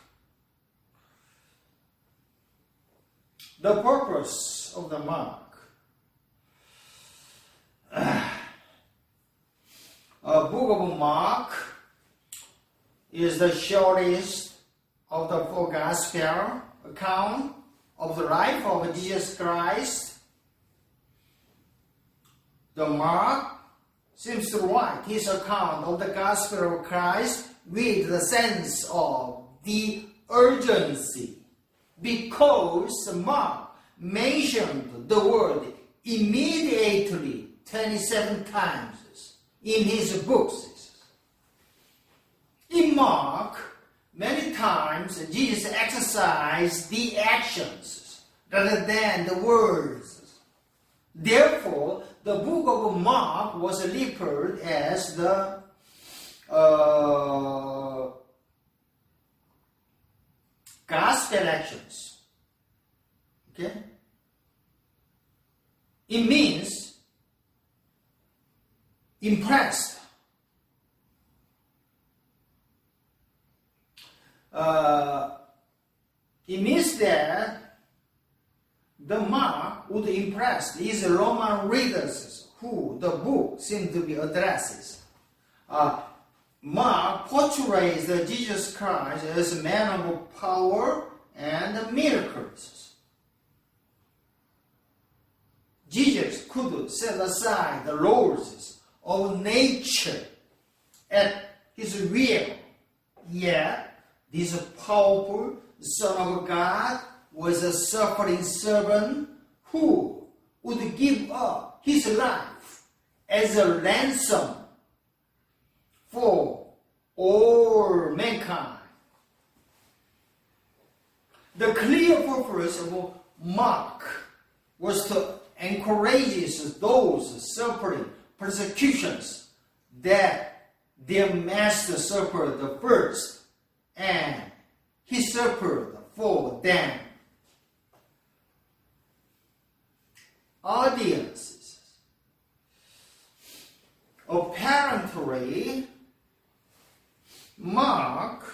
The purpose of the Mark. Book of Mark is the shortest of the four gospel account of the life of Jesus Christ. The Mark seems to write his account of the gospel of Christ with the sense of the urgency, because Mark mentioned the word immediately 27 times in his books. In Mark, many times Jesus exercised the actions rather than the words. Therefore, the book of Mark was referred as the gospel actions. Okay? It means impressed. It means that the Mark would impress these Roman readers who the book seemed to be addresses. Mark portrays Jesus Christ as a man of power and miracles. Jesus could set aside the laws of nature at his will, yet this powerful Son of God was a suffering servant who would give up his life as a ransom for all mankind. The clear purpose of Mark was to encourage those suffering persecutions that their master suffered first, and he suffered for them. Audiences. Apparently, Mark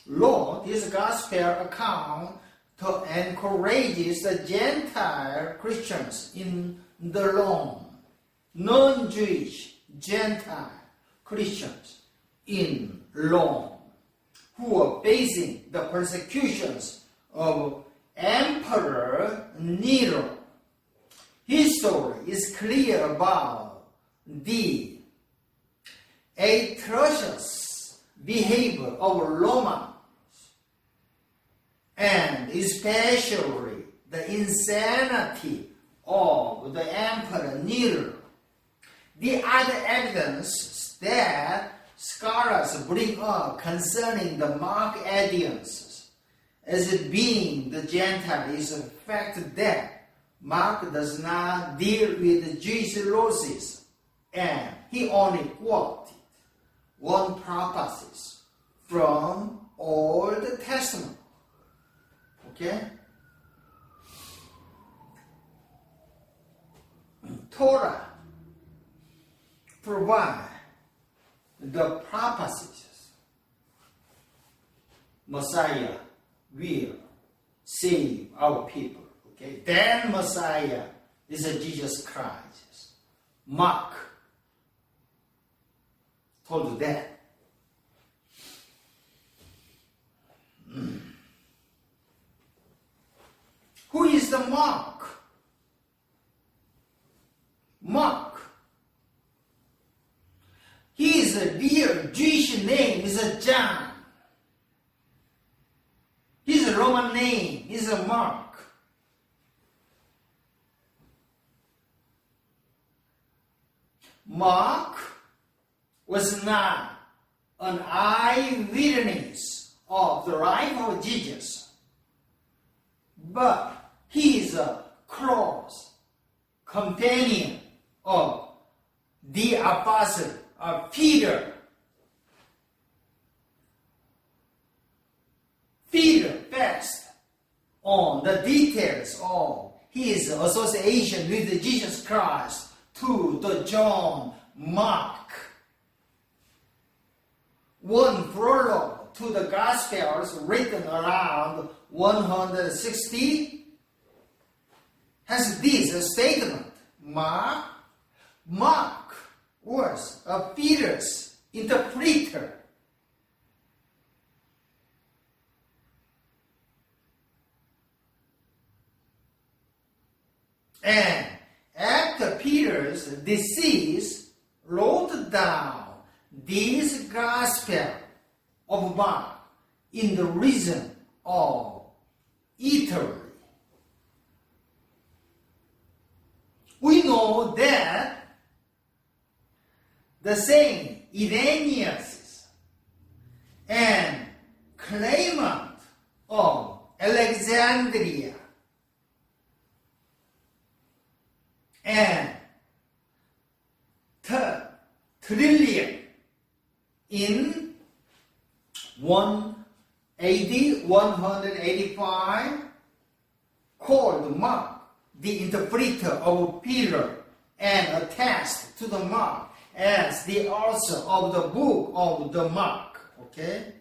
wrote his gospel account to encourage the Gentile Christians in the Rome, non-Jewish Gentile Christians in Rome, who were facing the persecutions of Emperor Nero. History is clear about the atrocious behavior of Romans, and especially the insanity of the Emperor Nero. The other evidence that scholars bring up concerning the Mark audience as being the Gentile is the fact that Mark does not deal with Jewish laws, and he only quoted one prophecy from Old Testament. Okay? Torah provide the prophecies. Messiah will save our people. Okay? Then Messiah is a Jesus Christ. Mark told that. Who is the Mark? Mark. His real Jewish name is John. His Roman name is Mark. Mark was not an eyewitness of the life of Jesus, but he is a close companion of the apostle of Peter. Peter passed on the details of his association with Jesus Christ to the John Mark. One prologue to the Gospels written around 160 has this statement. Mark was a Peter's interpreter. And after Peter's decease, wrote down this gospel of Mark in the region of Italy. We know that the Saint Irenaeus and Clement of Alexandria and Tertullian in 185 called Mark the interpreter of Peter and attest to the Mark as the author of the book of the Mark. Okay?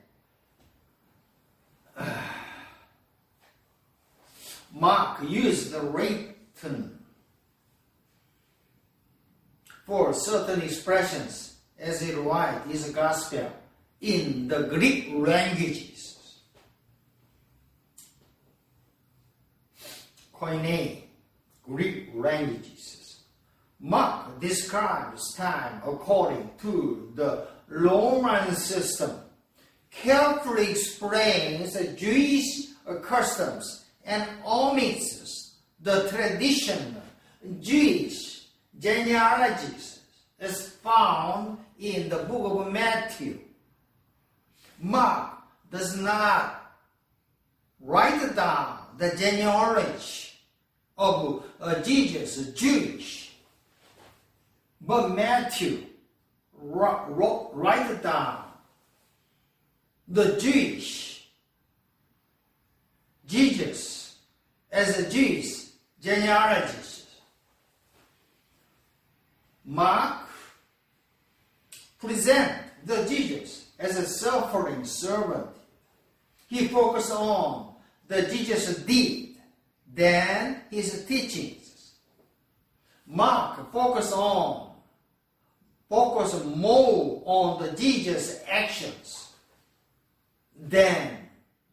Mark used the written for certain expressions as he writes his gospel in the Greek languages. Koine, Greek languages. Mark describes time according to the Roman system, carefully explains the Jewish customs, and omits the traditional Jewish genealogies as found in the book of Matthew. Mark does not write down the genealogy of Jesus, Jewish, but Matthew write down the Jewish Jesus as a Jewish genealogy. Mark present the Jesus as a suffering servant. He focused on the Jesus deed than his teachings. Mark focused more on the Jesus actions than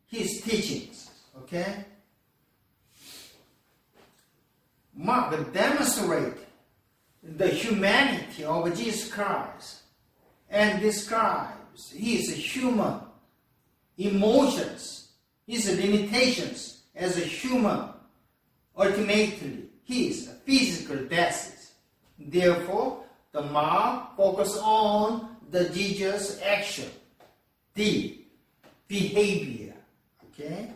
his teachings. Okay? Mark demonstrates the humanity of Jesus Christ and describes his human emotions, his limitations as a human, ultimately his physical deaths. Therefore, the Mark focuses on the Jesus action, the behavior. Okay?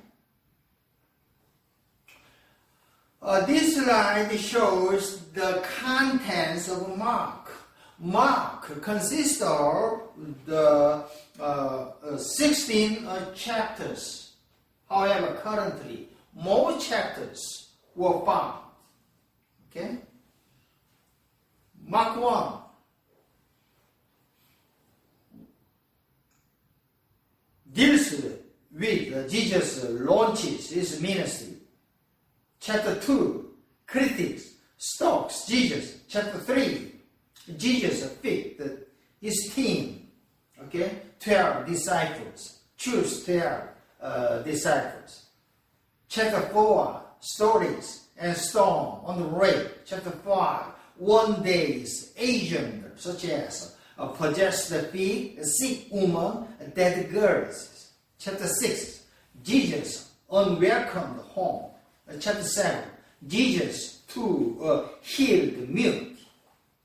This slide shows the contents of Mark. Mark consists of the 16 chapters. However, currently, more chapters were found. Okay? Mark 1. Deals with Jesus launches his ministry. Chapter 2, critics, stalks Jesus. Chapter 3, Jesus picked his team. Okay? 12 disciples. Choose 12 disciples. Chapter 4, stories and storm on the way. Chapter 5, one day's agent, such as a possessed pig, a sick woman, dead girls. Chapter 6, Jesus unwelcomed home. Chapter 7, Jesus to heal the mute.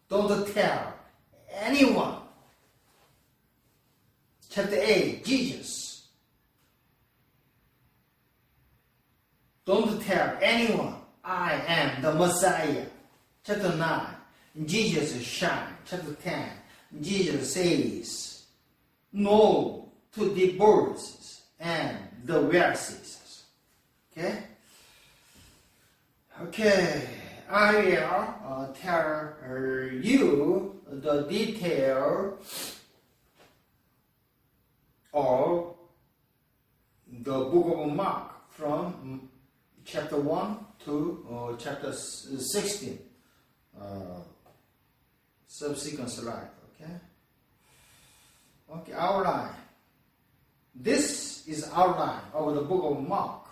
Don't tell anyone. Chapter 8, Jesus. Don't tell anyone, I am the Messiah. Chapter 9, Jesus shine. Chapter 10, Jesus says no to divorces and the wealthy. Okay? Okay, I will tell you the detail of the book of Mark from chapter 1 to chapter 16. Subsequent slide, okay? Okay, outline. This is outline of the book of Mark.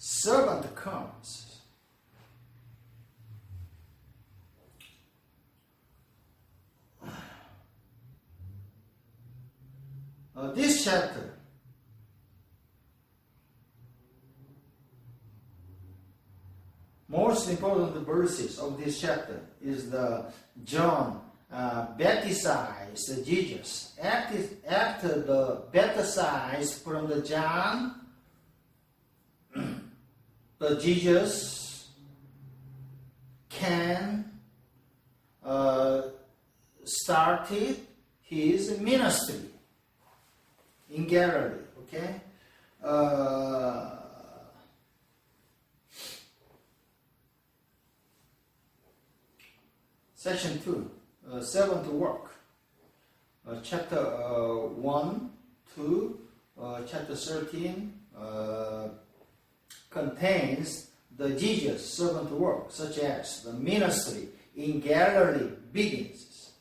Servant comes. This chapter most important verses of this chapter is the John baptized Jesus. After the baptized from the John, the Jesus can started his ministry in Galilee. Okay. Section 2, seventh work, chapter 1 to chapter 13 contains the Jesus servant work, such as the ministry in Galilee begins.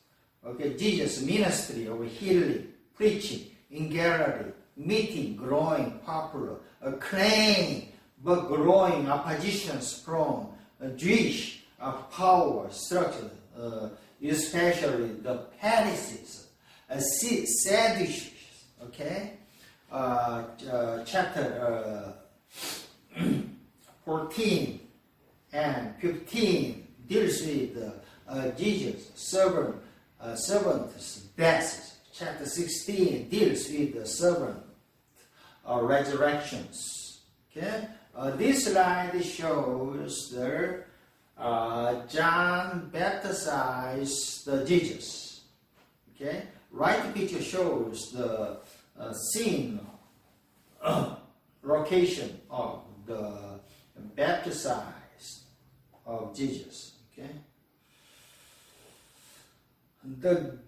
Okay, Jesus' ministry of healing, preaching in Galilee meeting growing popular, acclaim but growing oppositions from Jewish power structure, especially the Pharisees, Sadducees. Okay, chapter 14 and 15 deals with Jesus' servant's death. Chapter 16 deals with the servant resurrections. Okay, this slide shows the John baptized the Jesus. Okay, right picture shows the scene, location of the baptized of Jesus. Okay, the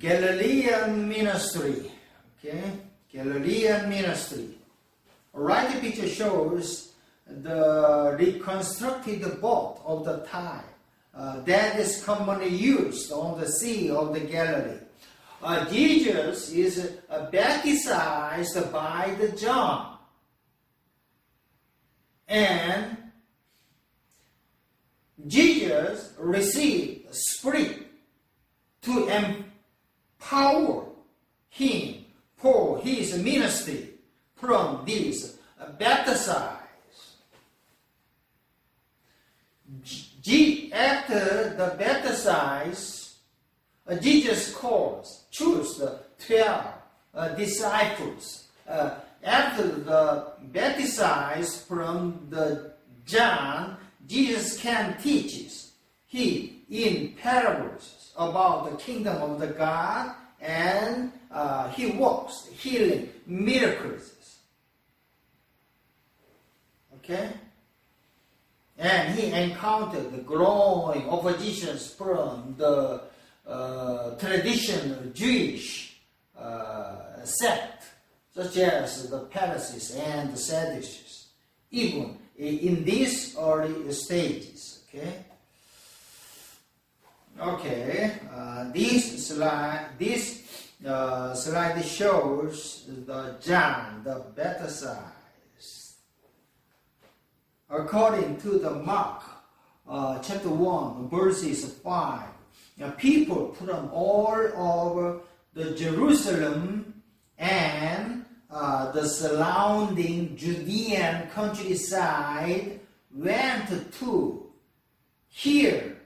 Galilean ministry. Okay, Galilean ministry. Right picture shows the reconstructed boat of the time that is commonly used on the Sea of the Galilee. Jesus is baptized by the John, and Jesus received Spirit to empower him for his ministry from these baptized. After the baptized, Jesus choose the 12 disciples. After the baptized from the John, Jesus can teach he in parables about the kingdom of the God, and he works healing miracles. Okay? And he encountered the growing oppositions from the traditional Jewish sect, such as the Pharisees and the Sadducees, even in these early stages. Okay. Okay. This slide shows the John the Baptist. According to the Mark chapter 1 verses 5, people from all over the Jerusalem and the surrounding Judean countryside went to hear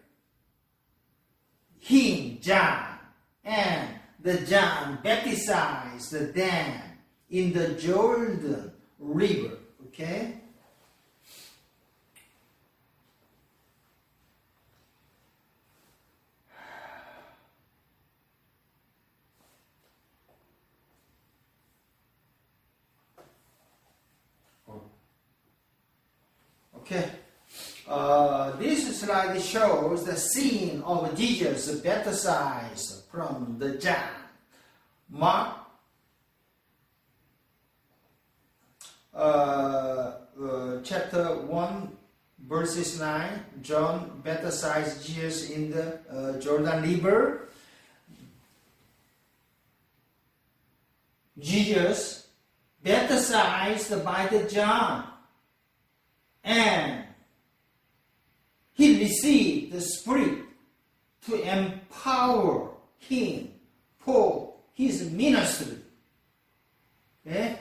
him, John, and the John baptized them in the Jordan River. Okay. Okay, this slide shows the scene of Jesus baptized from the John. Mark chapter 1 verses 9, John baptized Jesus in the Jordan River. Jesus baptized by the John, and he received the Spirit to empower him for his ministry. Okay?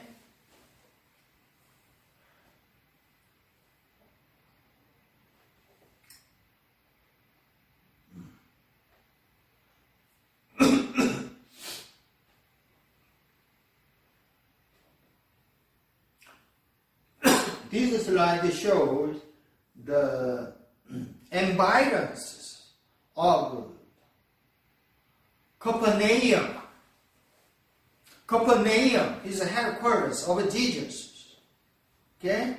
This slide shows the environs of Capernaum. Capernaum is the headquarters of Jesus. Okay?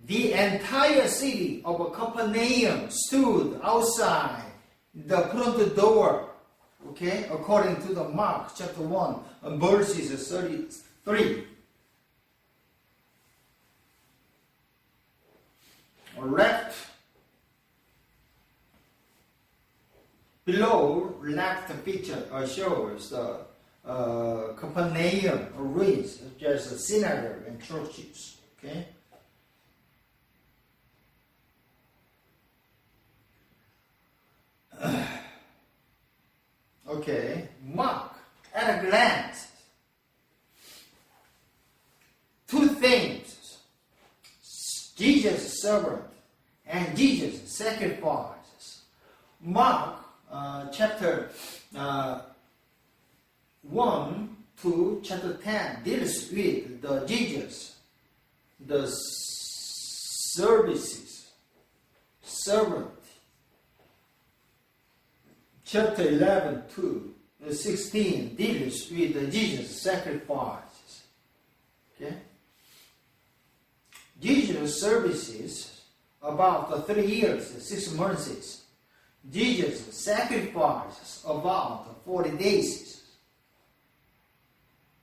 The entire city of Capernaum stood outside the front door. Okay? According to the Mark chapter 1 verses 33. Below left picture shows the Capernaum ruins, such as the synagogue and churches. Okay. Okay. Mark at a glance. Two things: Jesus' servant and Jesus' sacrifices. Mark chapter 1 to chapter 10 deals with the Jesus, the services, servant. Chapter 11 to 16 deals with the Jesus' sacrifices. Okay? Jesus' services about 3 years, 6 months. Jesus' sacrifices about 40 days.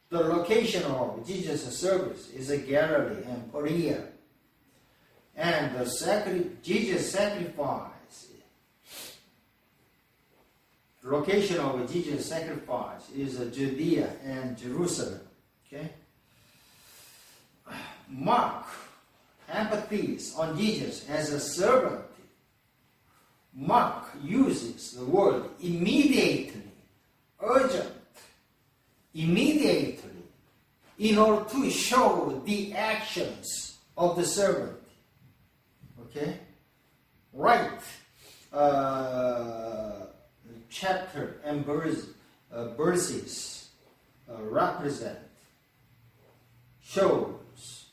The location of Jesus' service is Galilee and Perea. And the Jesus' sacrifice, location of Jesus' sacrifice is Judea and Jerusalem. Okay? Mark emphasis on Jesus as a servant. Mark uses the word immediately, urgent, immediately, in order to show the actions of the servant. Okay? Right. Chapter and verses represent, shows,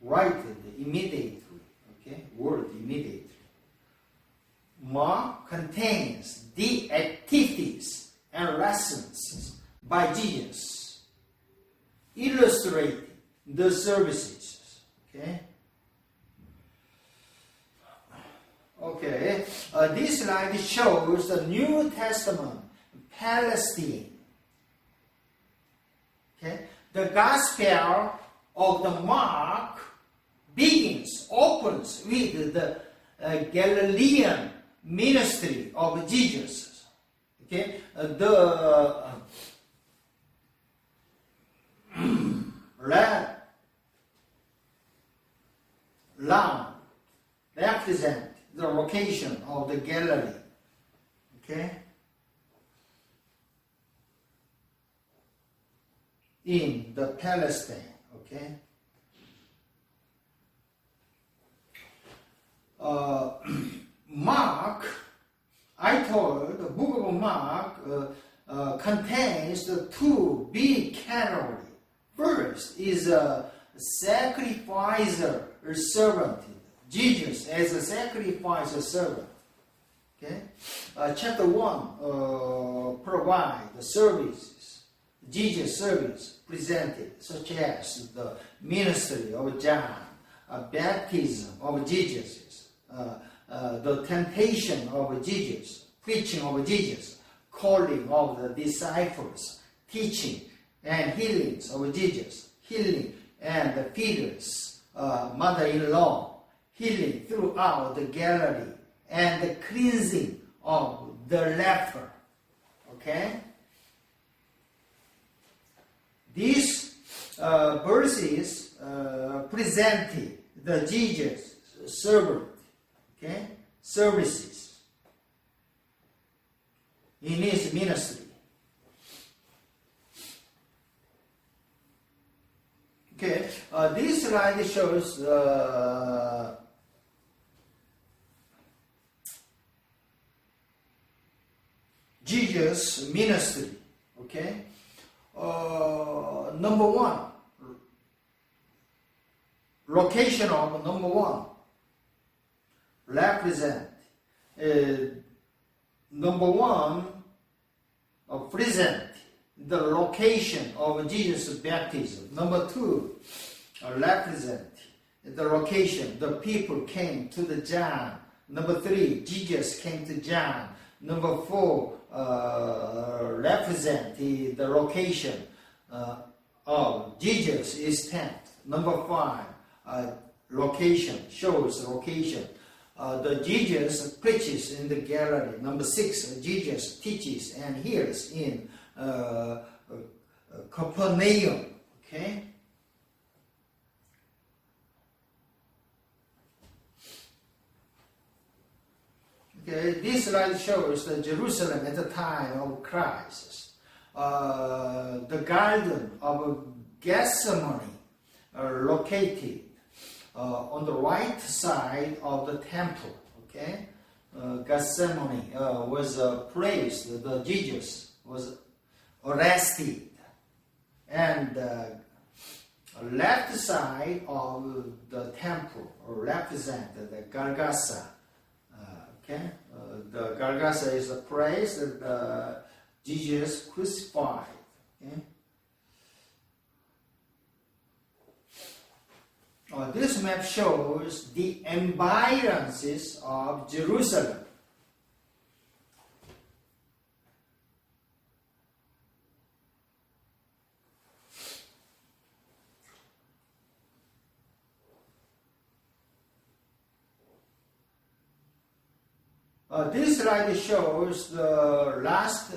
right immediately. Okay? Word immediately. Mark contains the activities and lessons by Jesus, illustrating the services. Okay? Okay. This slide shows the New Testament Palestine. Okay? The Gospel of the Mark opens with the Galilean ministry of Jesus. Okay, the land represent the location of the Galilee. Okay, in the Palestine. Okay. Mark, I told the book of Mark contains the two big categories. First is a sacrificer servant. Jesus as a sacrificer servant. Okay? Chapter 1 provide the services, Jesus' service presented, such as the ministry of John, baptism of Jesus, the temptation of Jesus, preaching of Jesus, calling of the disciples, teaching and healings of Jesus, healing and the Peter's mother-in-law, healing throughout the Galilee, and the cleansing of the leper. Okay? These verses presented the Jesus servant, okay, services in his ministry. Okay, this slide shows Jesus' ministry. Okay, number one, location of number one represent number one present the location of Jesus' baptism. Number two represent the location the people came to the John. Number three, Jesus came to John. Number four represent the location of Jesus' tent. Number five, location shows location the Jesus preaches in the Galilee. Number 6, Jesus teaches and heals in Capernaum. Okay. Okay, this slide shows the Jerusalem at the time of Christ. The Garden of Gethsemane located on the right side of the temple. Okay, Gethsemane was a place that Jesus was arrested, and left side of the temple, or represent the Golgotha. Okay, the Golgotha is a place that Jesus crucified. Okay. This map shows the environs of Jerusalem. This slide shows the last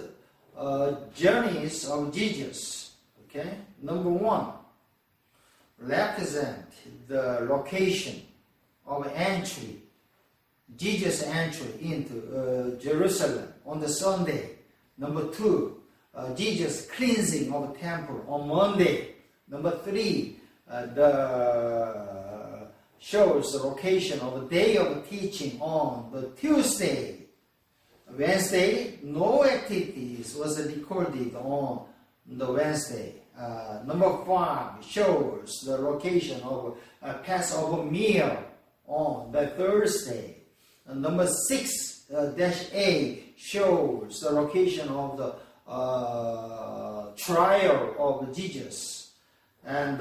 journeys of Jesus. Okay, number 1 represent the location of entry, Jesus' entry into Jerusalem on the Sunday. Number 2, Jesus' cleansing of the temple on Monday. Number 3, shows the location of the day of teaching on the Tuesday. Wednesday, no activities was recorded on the Wednesday. Number 5 shows the location of a Passover meal on the Thursday. Number 6-A shows the location of the trial of Jesus. And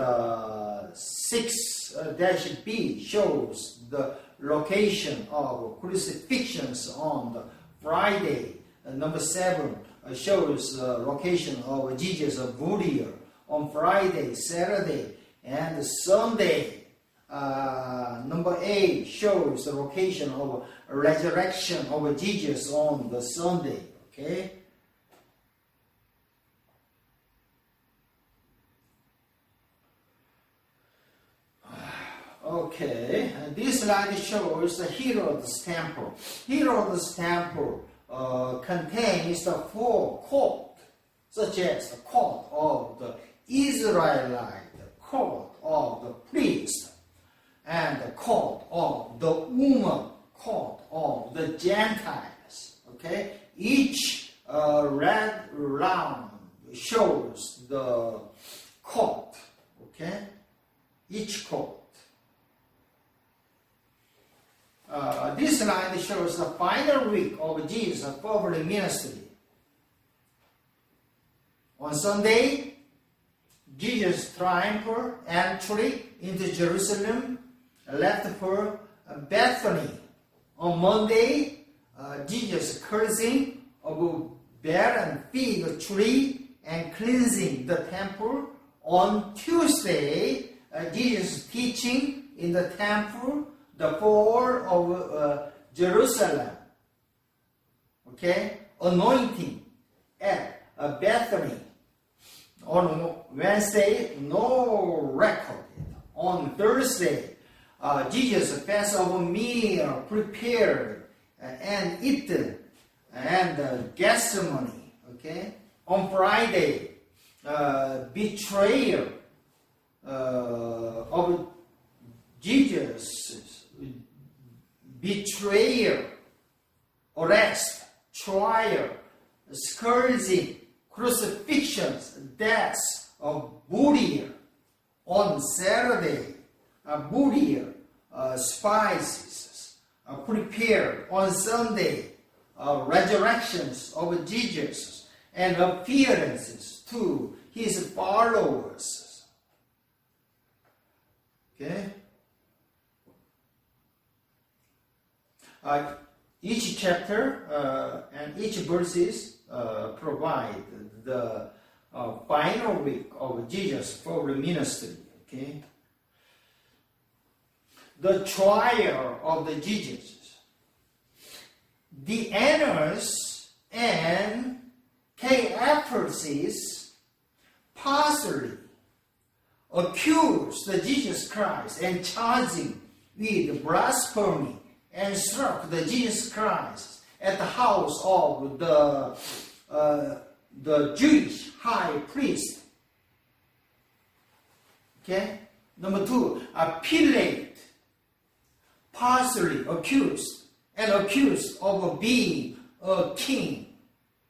6-B shows the location of crucifixions on the Friday. Number 7 shows the location of Jesus' burial on Friday, Saturday, and Sunday. Number 8 shows the location of resurrection of Jesus on the Sunday. Okay. Okay, this slide shows the Herod's temple. Herod's temple contains the 4 courts, such as the court of the Israelite, the court of the priest, and the court of the woman, court of the Gentiles. Okay, each red round shows the court. Okay, each court. This slide shows the final week of Jesus' public ministry. On Sunday, Jesus' triumphal entry into Jerusalem left for Bethany. On Monday, Jesus' cursing of a barren fig tree and cleansing the temple. On Tuesday, Jesus' teaching in the temple, the fall of Jerusalem. Okay, anointing at Bethany. On Wednesday, no record. On Thursday, Jesus' Passover meal prepared and eaten, and Gethsemane. Okay. On Friday, betrayal of Jesus. Betrayal, arrest, trial, scourging, crucifixions, deaths of burial. On Saturday, burial, spices prepared. On Sunday, resurrections of Jesus and appearances to his followers. Okay. Each chapter and each verses provide the final week of Jesus' public ministry. Okay, the trial of the Jesus. the Annas and Caiaphas partially accused Jesus Christ and charged him with blasphemy and struck the Jesus Christ at the house of the Jewish high priest. Okay? Number 2, Pilate partially accused of being a king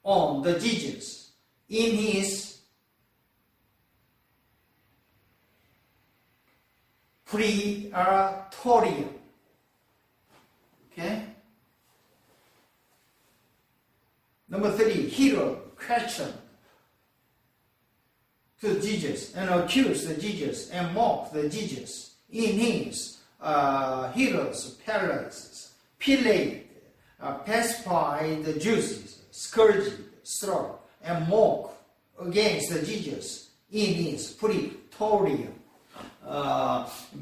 on the Jesus in his praetorium. Okay? Number 3, Herod questioned to Jesus and accused the Jesus and mocked the Jesus in his Herod's palace. Pilate pacified the Jews, scourged, struck, and mocked against the Jesus in his praetorium.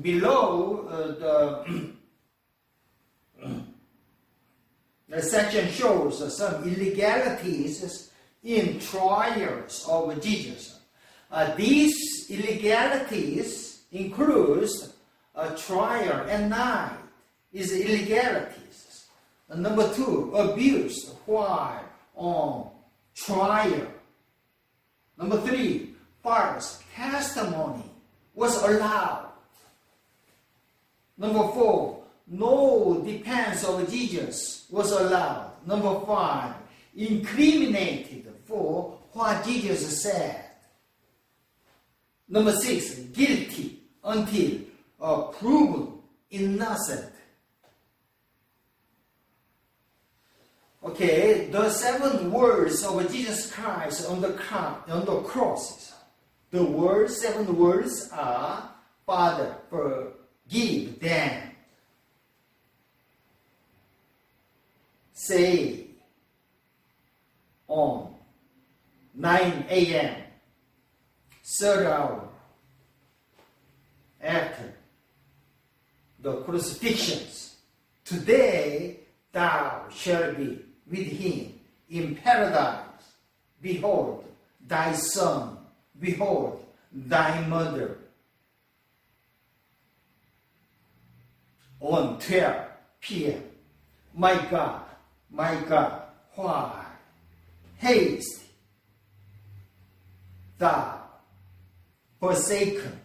Below the section shows some illegalities in trials of Jesus. These illegalities includes a trial at night is illegalities. Number 2, abuse while on trial. Number 3, false testimony was allowed. Number 4, no defense of Jesus was allowed. Number 5, incriminated for what Jesus said. Number 6, guilty until proven innocent. Okay, the 7 words of Jesus Christ on the crosses. The 7 words are, Father, forgive them. Say on 9 a.m. 3rd hour after the crucifixions. Today thou shalt be with him in paradise. Behold thy son, behold thy mother. On 12 p.m. My God, why hast thou forsaken?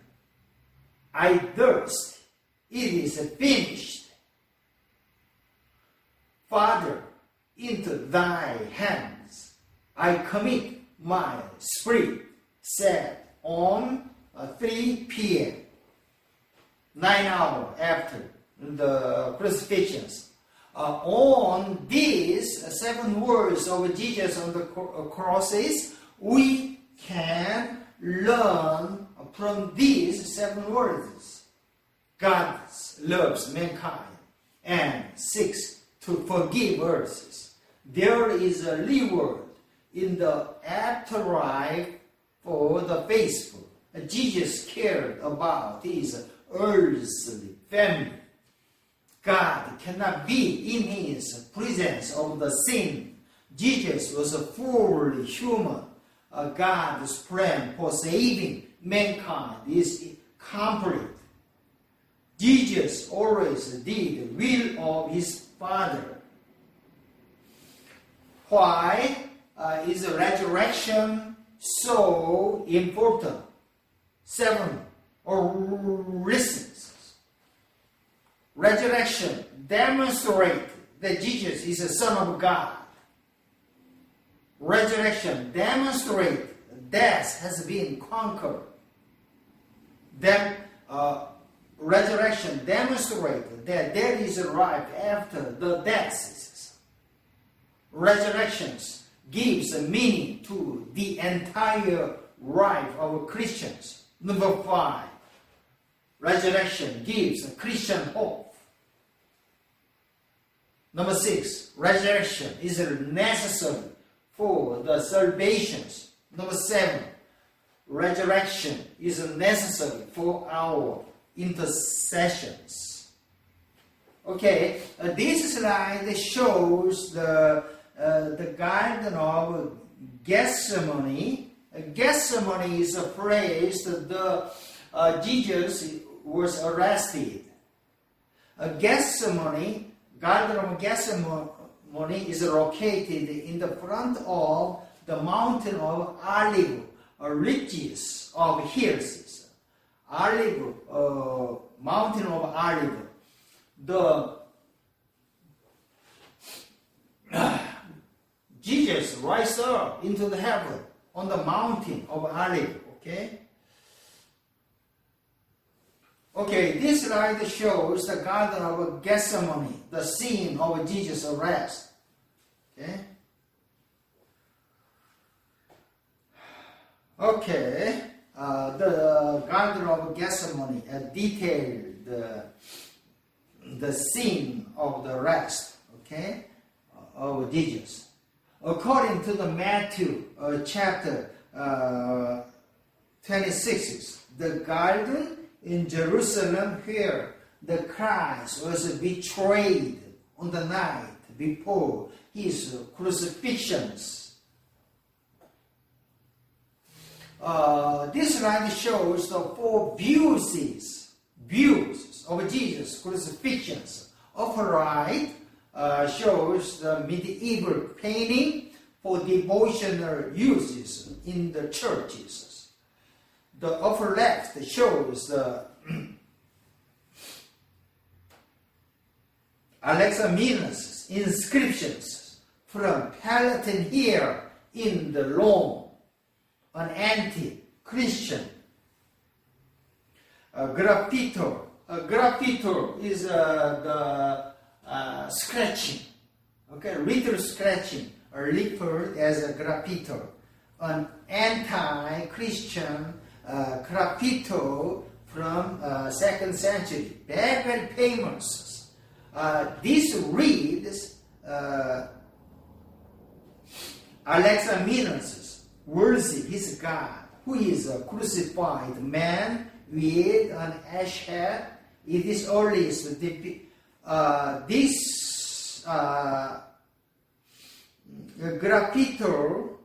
I thirst, it is finished. Father, into thy hands I commit my spirit, said on 3 p.m. 9 hours after the crucifixions. On these 7 words of Jesus on the crosses, we can learn from these 7 words. God loves mankind and seeks to forgive us. There is a reward in the afterlife for the faithful. Jesus cared about his earthly family. God cannot be in his presence of the sin. Jesus was fully human. God's plan for saving mankind is complete. Jesus always did the will of his Father. Why is the resurrection so important? 7 reasons. Resurrection demonstrates that Jesus is the Son of God. Resurrection demonstrates death has been conquered. Then resurrection demonstrates that there is a life after the death. Resurrection gives a meaning to the entire life of Christians. Number 5, resurrection gives a Christian hope. Number 6, resurrection is necessary for the salvations. Number 7, resurrection is necessary for our intercessions. Okay, this slide shows the Garden of Gethsemane. Gethsemane is a place Jesus was arrested. Gethsemane, Garden of Gethsemane is located in the front of the mountain of Olive, ridges of hills. Olive, mountain of Olive. Jesus rised up into the heaven on the mountain of Olive. Okay, this slide shows the Garden of Gethsemane, the scene of Jesus' arrest. Okay, the Garden of Gethsemane detailed the scene of the arrest, of Jesus. According to the Matthew chapter 26, the garden in Jerusalem where the Christ was betrayed on the night before his crucifixion. This slide shows the four views of Jesus' crucifixion. Upper right shows the medieval painting for devotional uses in the churches. The upper left shows the Alexamenus inscriptions from Palatine Hill in the Rome, an anti-Christian. Graffito. Graffito is the scratching, little scratching, referred as a graffito. An anti-Christian graffito from 2nd century, very famous. This reads Alexamenus worship his God, who is a crucified man with an ash head. It is earliest this graffito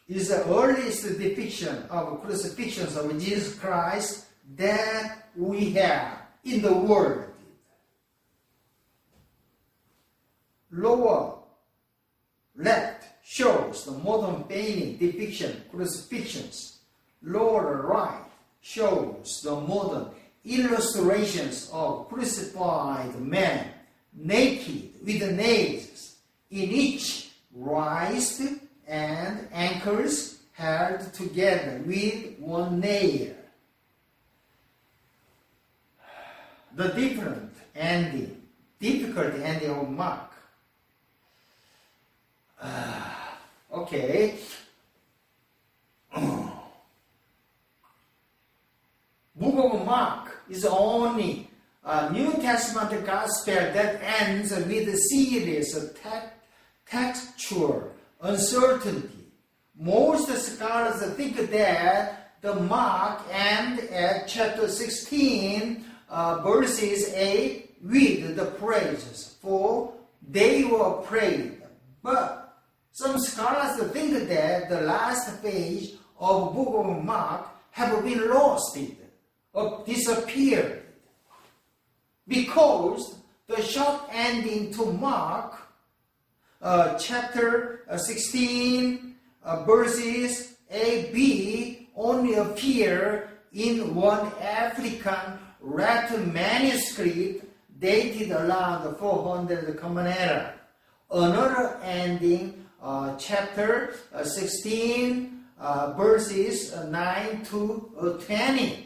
is the earliest depiction of crucifixions of Jesus Christ that we have in the world. Lower left shows the modern painting depiction crucifixions. Lower right shows the modern illustrations of crucified men naked with nails in each wrist and ankles held together with one nail. The difficult ending of Mark. Book of Mark is the only New Testament gospel that ends with a series of textual uncertainty. Most scholars think that the Mark ends at chapter 16, verses 8, with the praises, for they were prayed. But some scholars think that the last page of Book of Mark have been lost or disappeared, because the short ending to Mark, chapter 16, verses A-B, only appear in one African Latin manuscript dated around 400 Common Era. Another ending, chapter 16, verses 9 to 20.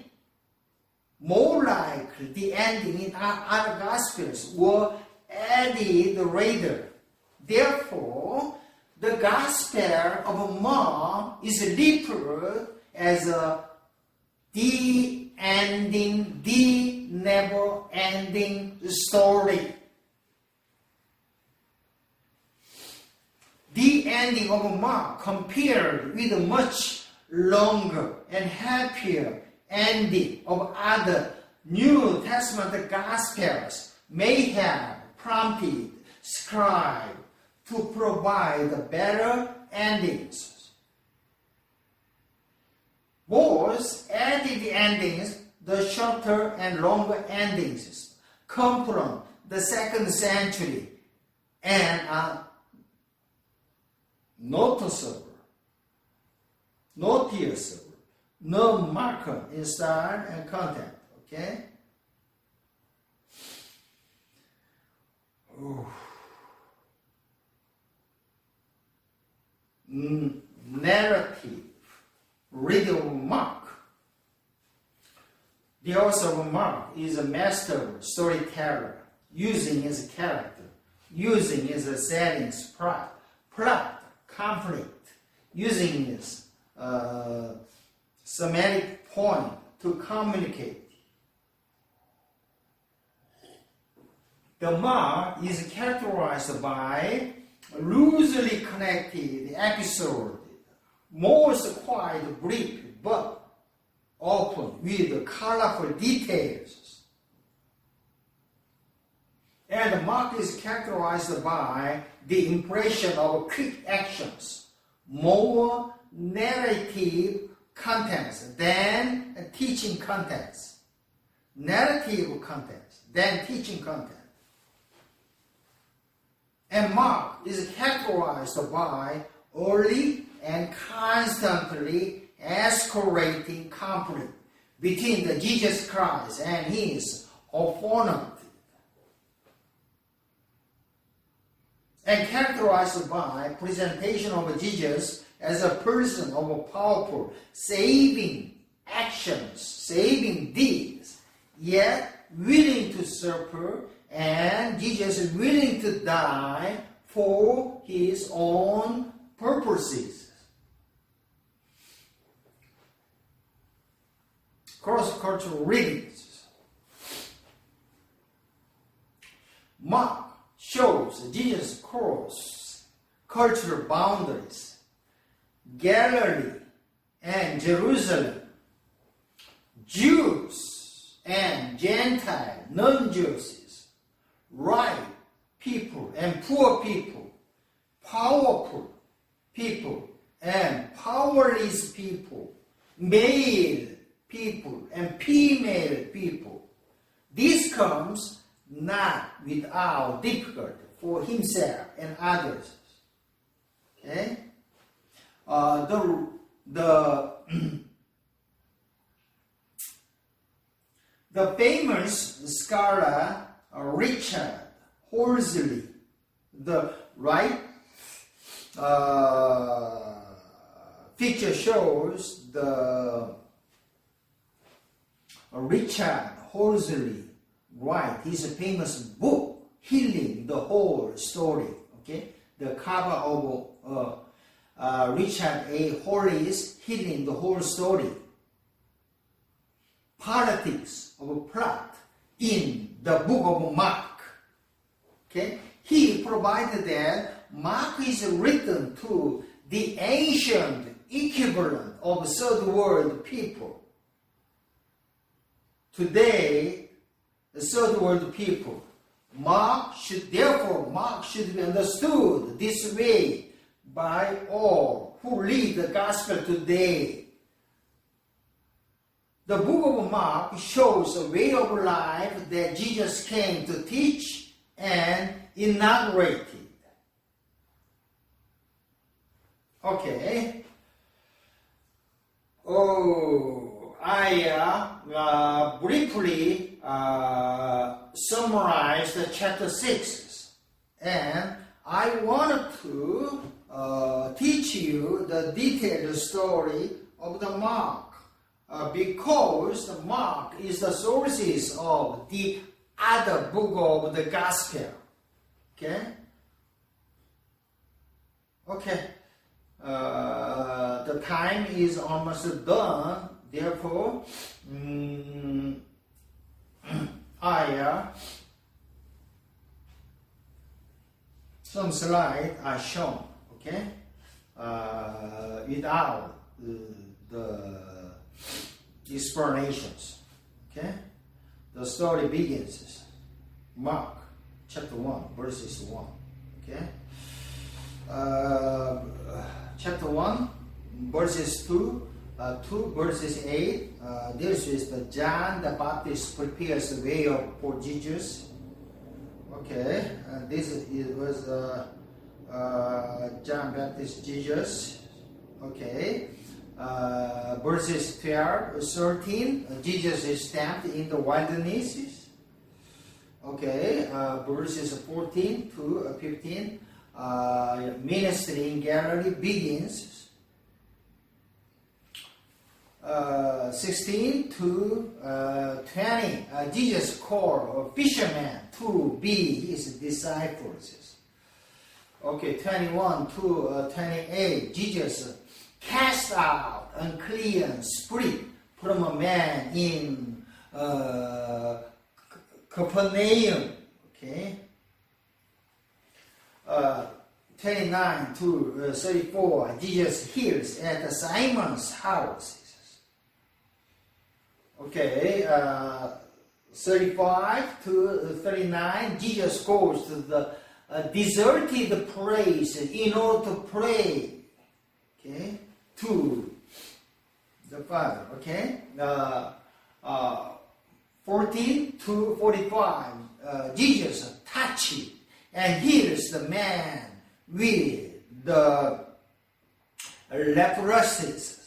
More likely, the ending in other Gospels were added later. Therefore, the Gospel of Mark is referred as the never-ending story. The ending of Mark compared with a much longer and happier ending of other New Testament Gospels may have prompted scribes to provide better endings. Both added endings, the shorter and longer endings, come from the 2nd century and are noticeable, non-marked in style and content. Okay? Narrative, reading of Mark. The author of Mark is a master storyteller, using his character, using his settings, plot, conflict, using his semantic point to communicate. The Mark is characterized by loosely connected episode, most quite brief, but often with colorful details. And Mark is characterized by the impression of quick actions, more narrative contents than teaching contents. Narrative contents than teaching content. And Mark is characterized by early and constantly escalating conflict between the Jesus Christ and his opponent. And characterized by presentation of Jesus as a person of powerful, saving actions, saving deeds, yet willing to suffer, and Jesus is willing to die for his own purposes. Cross-cultural readings. Mark shows Jesus cross cultural boundaries, Galilee and Jerusalem, Jews and Gentile, non-Jews, right people and poor people, powerful people and powerless people, male people and female people. This comes not without difficulty for himself and others. Okay? The famous scholar Richard Horsley, the right picture shows the Richard Horsley write his famous book, Healing the Whole Story. Okay, the cover of Richard A. Horsley's Healing the Whole Story. Politics of plot in the book of Mark. Okay, he provided that Mark is written to the ancient equivalent of third world people. Today, the third world people, Mark should be understood this way by all who read the gospel today. The book of Mark shows a way of life that Jesus came to teach and inaugurated. Okay. I briefly summarized chapter 6, and I wanted to teach you the detailed story of the Mark, because the Mark is the sources of the other book of the Gospel. Okay? Okay. The time is almost done. Therefore, some slides are shown. Okay, without the explanations. Okay, the story begins. Mark chapter 1, verses 1. Okay? Chapter 1, verses 2, 2 verses 8. This is the John the Baptist prepares the way for Jesus. Okay, this was John Baptist Jesus. Okay, verses 12, 13. Jesus is stamped in the wilderness. Okay, verses 14 to 15. Ministry in Galilee begins. 16 to 20, Jesus called fishermen to be his disciples. Okay, 21 to 28, Jesus cast out unclean spirit from a man in Capernaum. Okay. 29 to 34, Jesus heals at Simon's house. Okay, 35 to 39, Jesus goes to the deserted place in order to pray, okay, to the Father, okay. 14 to 45, Jesus touches and heals the man with the leprosy.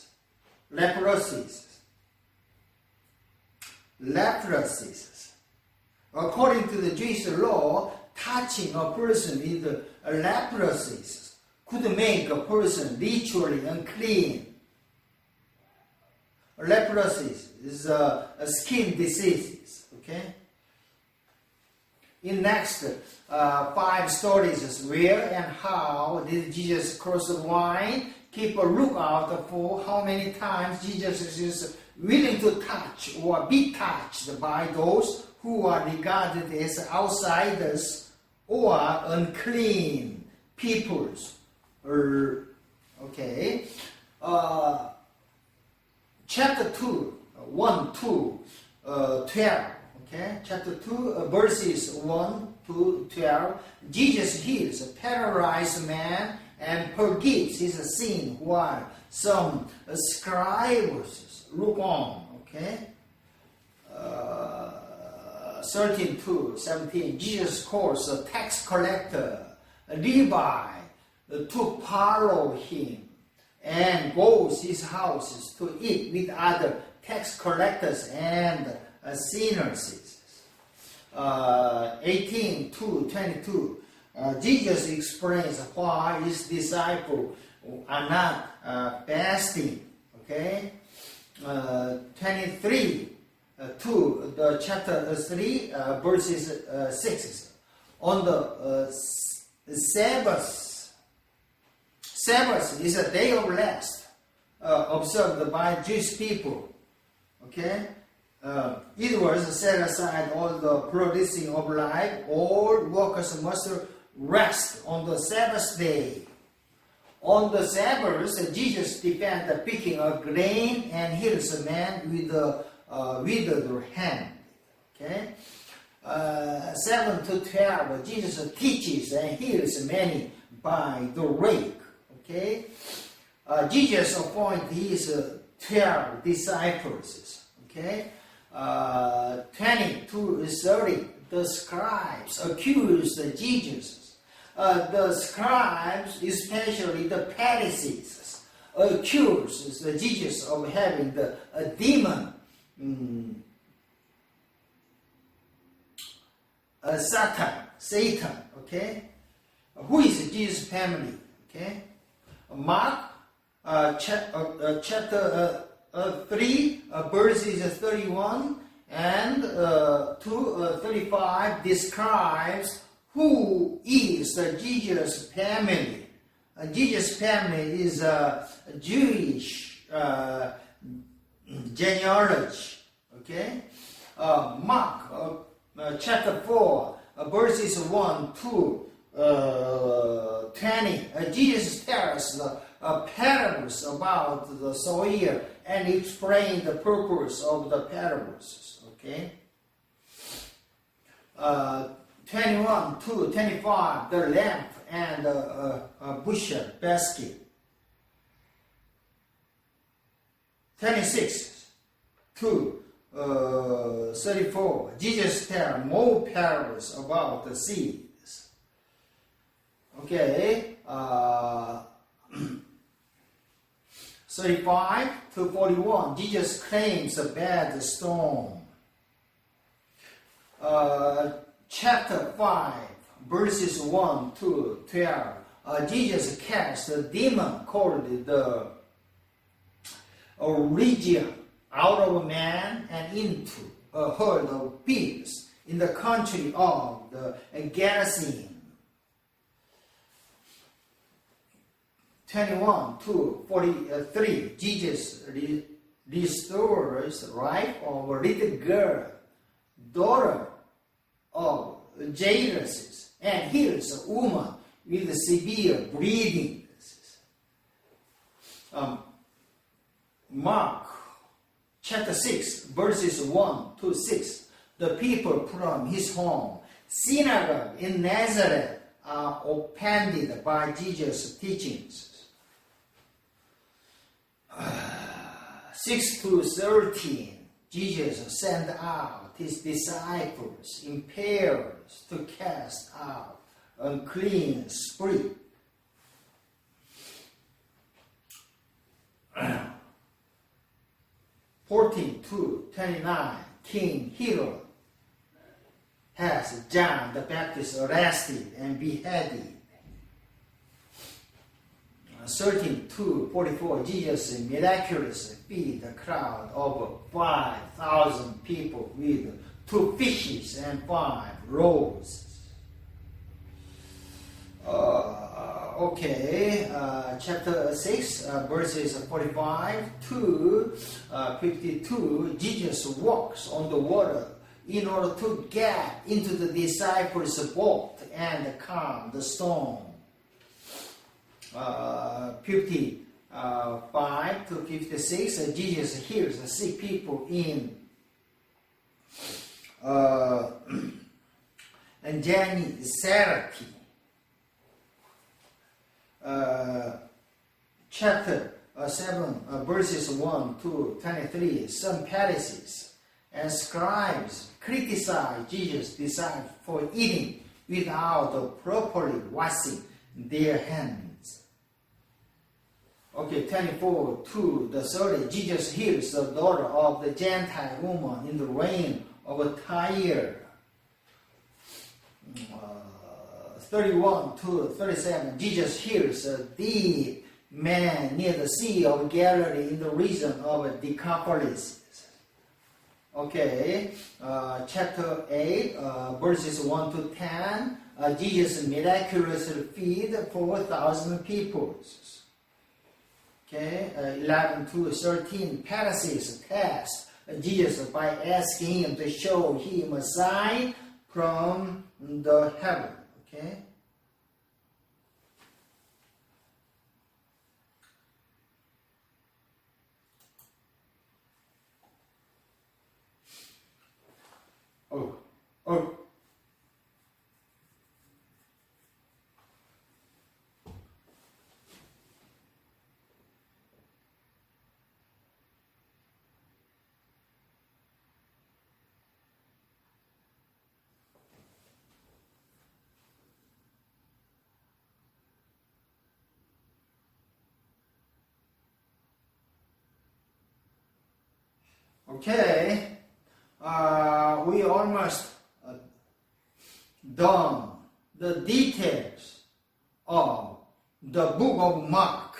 According to the Jewish law, touching a person with leprosy could make a person ritually unclean. Leprosy is a skin disease. Okay. In next 5 stories, where and how did Jesus cross the line? Keep a lookout for how many times Jesus is willing to touch or be touched by those who are regarded as outsiders or unclean peoples. Okay. Chapter 2, 1 to 12. Okay. Chapter 2, verses 1 to 12. Jesus heals a paralyzed man and forgives his sin while some scribes look on. Okay. 13 to 17. Jesus calls a tax collector, a Levi, to follow him and goes his houses to eat with other tax collectors and sinners. 18 to 22. Jesus explains why his disciples are not fasting. Okay. 23 to the chapter 3, verses 6. On the Sabbath is a day of rest observed by Jewish people. Okay. It was set aside all the producing of life. All workers must rest on the Sabbath day. On the Sabbath, Jesus defends the picking of grain and heals a man with a withered hand. Okay. 7 to 12, Jesus teaches and heals many by the rake. Okay. Jesus appoints his 12 disciples. Okay. 20 to 30, the scribes accused Jesus. The scribes, especially the Pharisees, accused Jesus of having a demon, Satan. Okay, who is Jesus' family? Okay, Mark chapter 3, verses 31 and to 35 describes who is Jesus' family. Jesus' family is a Jewish genealogy. Okay, Mark chapter 4, verses 1 to 20. Jesus tells parables about the soil and explain the purpose of the parables. Okay. 21 to 25, the lamp and bushel basket. 26 to 34, Jesus tells more parables about the seeds. Okay, 35 to 41, Jesus claims a bad storm. Chapter 5, verses 1 to 12, Jesus cast a demon called the Legion out of a man and into a herd of pigs in the country of the Gerasenes. 21 to 43, Jesus restores life of a little girl, daughter of Jairus, and heals a woman with severe bleeding. Mark chapter 6, verses 1 to 6, the people from his home, synagogue in Nazareth, are offended by Jesus' teachings. 6 to 13, Jesus sent out his disciples in pairs to cast out unclean spirit. 14 to 29, King Herod has John the Baptist arrested and beheaded. 13 to 44, Jesus miraculously feed the crowd of 5,000 people with 2 fishes and 5 loaves. Chapter 6, verses 45 to 52, Jesus walks on the water in order to get into the disciples' boat and calm the storm. 55 to 56, Jesus heals the sick people in Gennesaret. Chapter 7, verses 1 to 23, some Pharisees and scribes criticize Jesus' disciples for eating without properly washing their hands. 24 to the 30, Jesus heals the daughter of the Gentile woman in the reign of Tyre. 31 to 37, Jesus heals a dead man near the Sea of Galilee in the region of Decapolis. Chapter 8, verses 1 to 10, Jesus miraculously feed 4,000 people. 11 to 13, Pharisees test Jesus by asking him to show him a sign from the heaven. We almost done the details of the book of Mark.